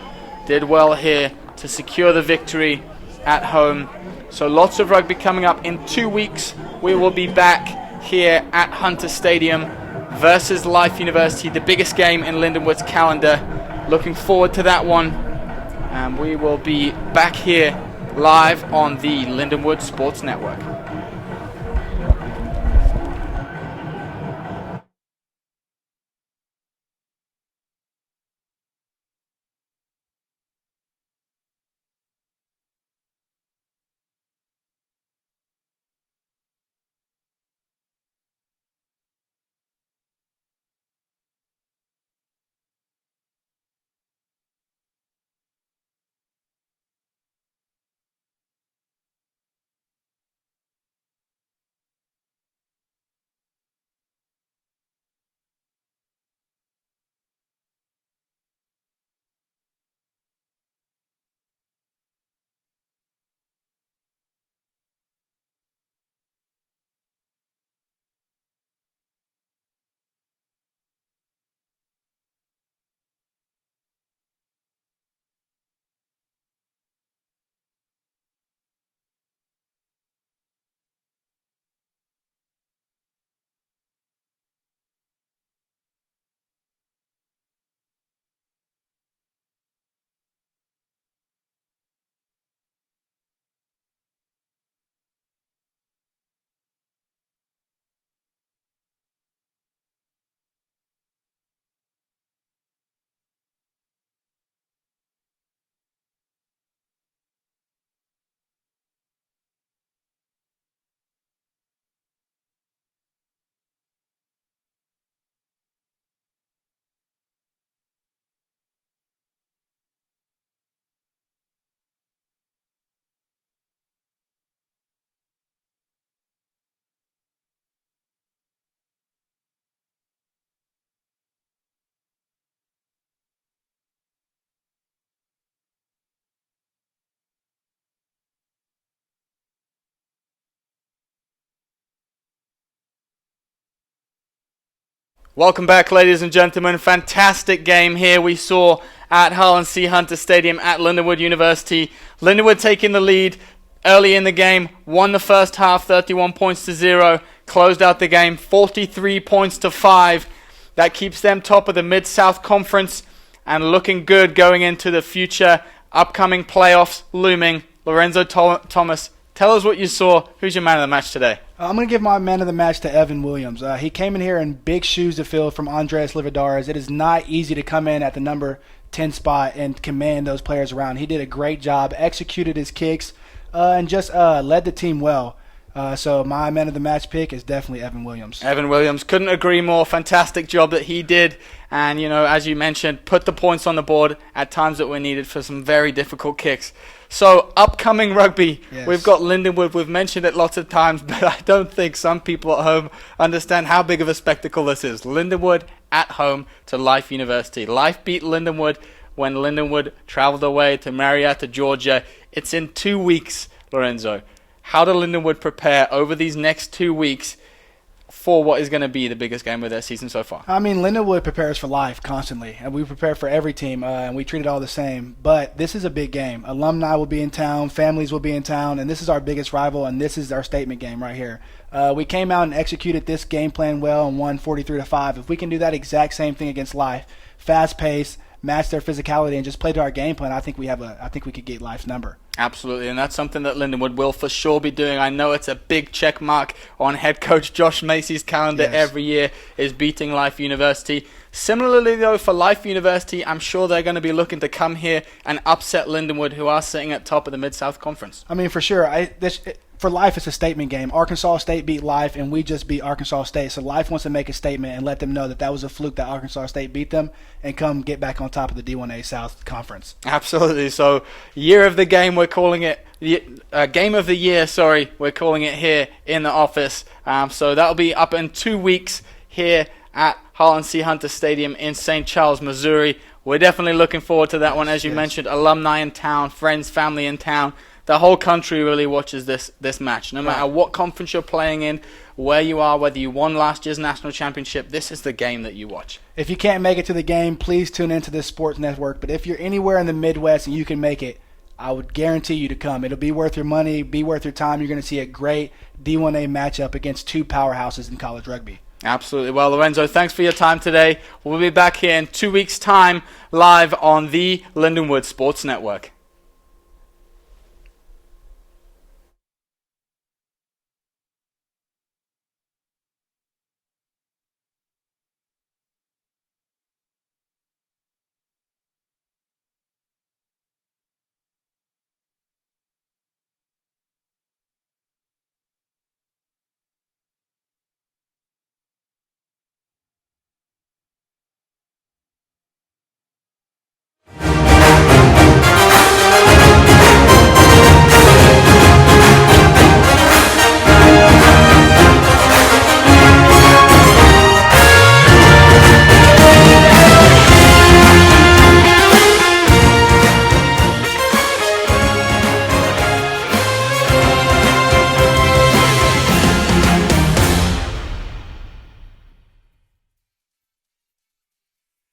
[SPEAKER 4] did well here to secure the victory at home. So lots of rugby coming up. In 2 weeks, we will be back here at Hunter Stadium versus Life University, the biggest game in Lindenwood's calendar. Looking forward to that one. And we will be back here live on the Lindenwood Sports Network.
[SPEAKER 1] Welcome back, ladies and gentlemen. Fantastic game here we saw at Harlan C. Hunter Stadium at Lindenwood University. Lindenwood taking the lead early in the game, won the first half 31 points to 0, closed out the game 43 points to 5. That keeps them top of the Mid-South Conference and looking good going into the future upcoming playoffs looming. Lorenzo Thomas, tell us what you saw. Who's your man of the match today?
[SPEAKER 2] I'm going to give my man of the match to Evan Williams. He came in here in big shoes to fill from Andres Livadares. It is not easy to come in at the number 10 spot and command those players around. He did a great job, executed his kicks, and just led the team well. So my man of the match pick is definitely Evan Williams.
[SPEAKER 1] Evan Williams, couldn't agree more. Fantastic job that he did. And, as you mentioned, put the points on the board at times that were needed for some very difficult kicks. So, upcoming rugby,
[SPEAKER 2] yes.
[SPEAKER 1] We've got Lindenwood. We've mentioned it lots of times, but I don't think some people at home understand how big of a spectacle this is. Lindenwood at home to Life University. Life beat Lindenwood when Lindenwood traveled away to Marietta, Georgia. It's in 2 weeks, Lorenzo. How do Lindenwood prepare over these next 2 weeks for what is going to be the biggest game of their season so far?
[SPEAKER 2] I mean, Lindenwood prepares for life constantly, and we prepare for every team, and we treat it all the same. But this is a big game. Alumni will be in town, families will be in town, and this is our biggest rival, and this is our statement game right here. We came out and executed this game plan well and won 43-5. If we can do that exact same thing against Life, fast pace, match their physicality, and just play to our game plan, I think we could get Life's number.
[SPEAKER 1] Absolutely, and that's something that Lindenwood will for sure be doing. I know it's a big check mark on head coach Josh Macy's calendar every year, is beating Life University. Similarly, though, for Life University, I'm sure they're going to be looking to come here and upset Lindenwood, who are sitting at top of the Mid-South Conference.
[SPEAKER 2] I mean, for sure. For Life, it's a statement game. Arkansas State beat Life, and we just beat Arkansas State. So Life wants to make a statement and let them know that that was a fluke that Arkansas State beat them and come get back on top of the D1A South Conference.
[SPEAKER 1] Absolutely. So year of the game, we're calling it game of the year. We're calling it here in the office. So that'll be up in 2 weeks here at Harlan C. Hunter Stadium in St. Charles, Missouri. We're definitely looking forward to that one. As you mentioned, alumni in town, friends, family in town. The whole country really watches this match. No matter what conference you're playing in, where you are, whether you won last year's national championship, this is the game that you watch.
[SPEAKER 2] If you can't make it to the game, please tune into this sports network. But if you're anywhere in the Midwest and you can make it, I would guarantee you to come. It'll be worth your money, be worth your time. You're going to see a great D1A matchup against two powerhouses in college rugby.
[SPEAKER 1] Absolutely. Well, Lorenzo, thanks for your time today. We'll be back here in 2 weeks' time live on the Lindenwood Sports Network.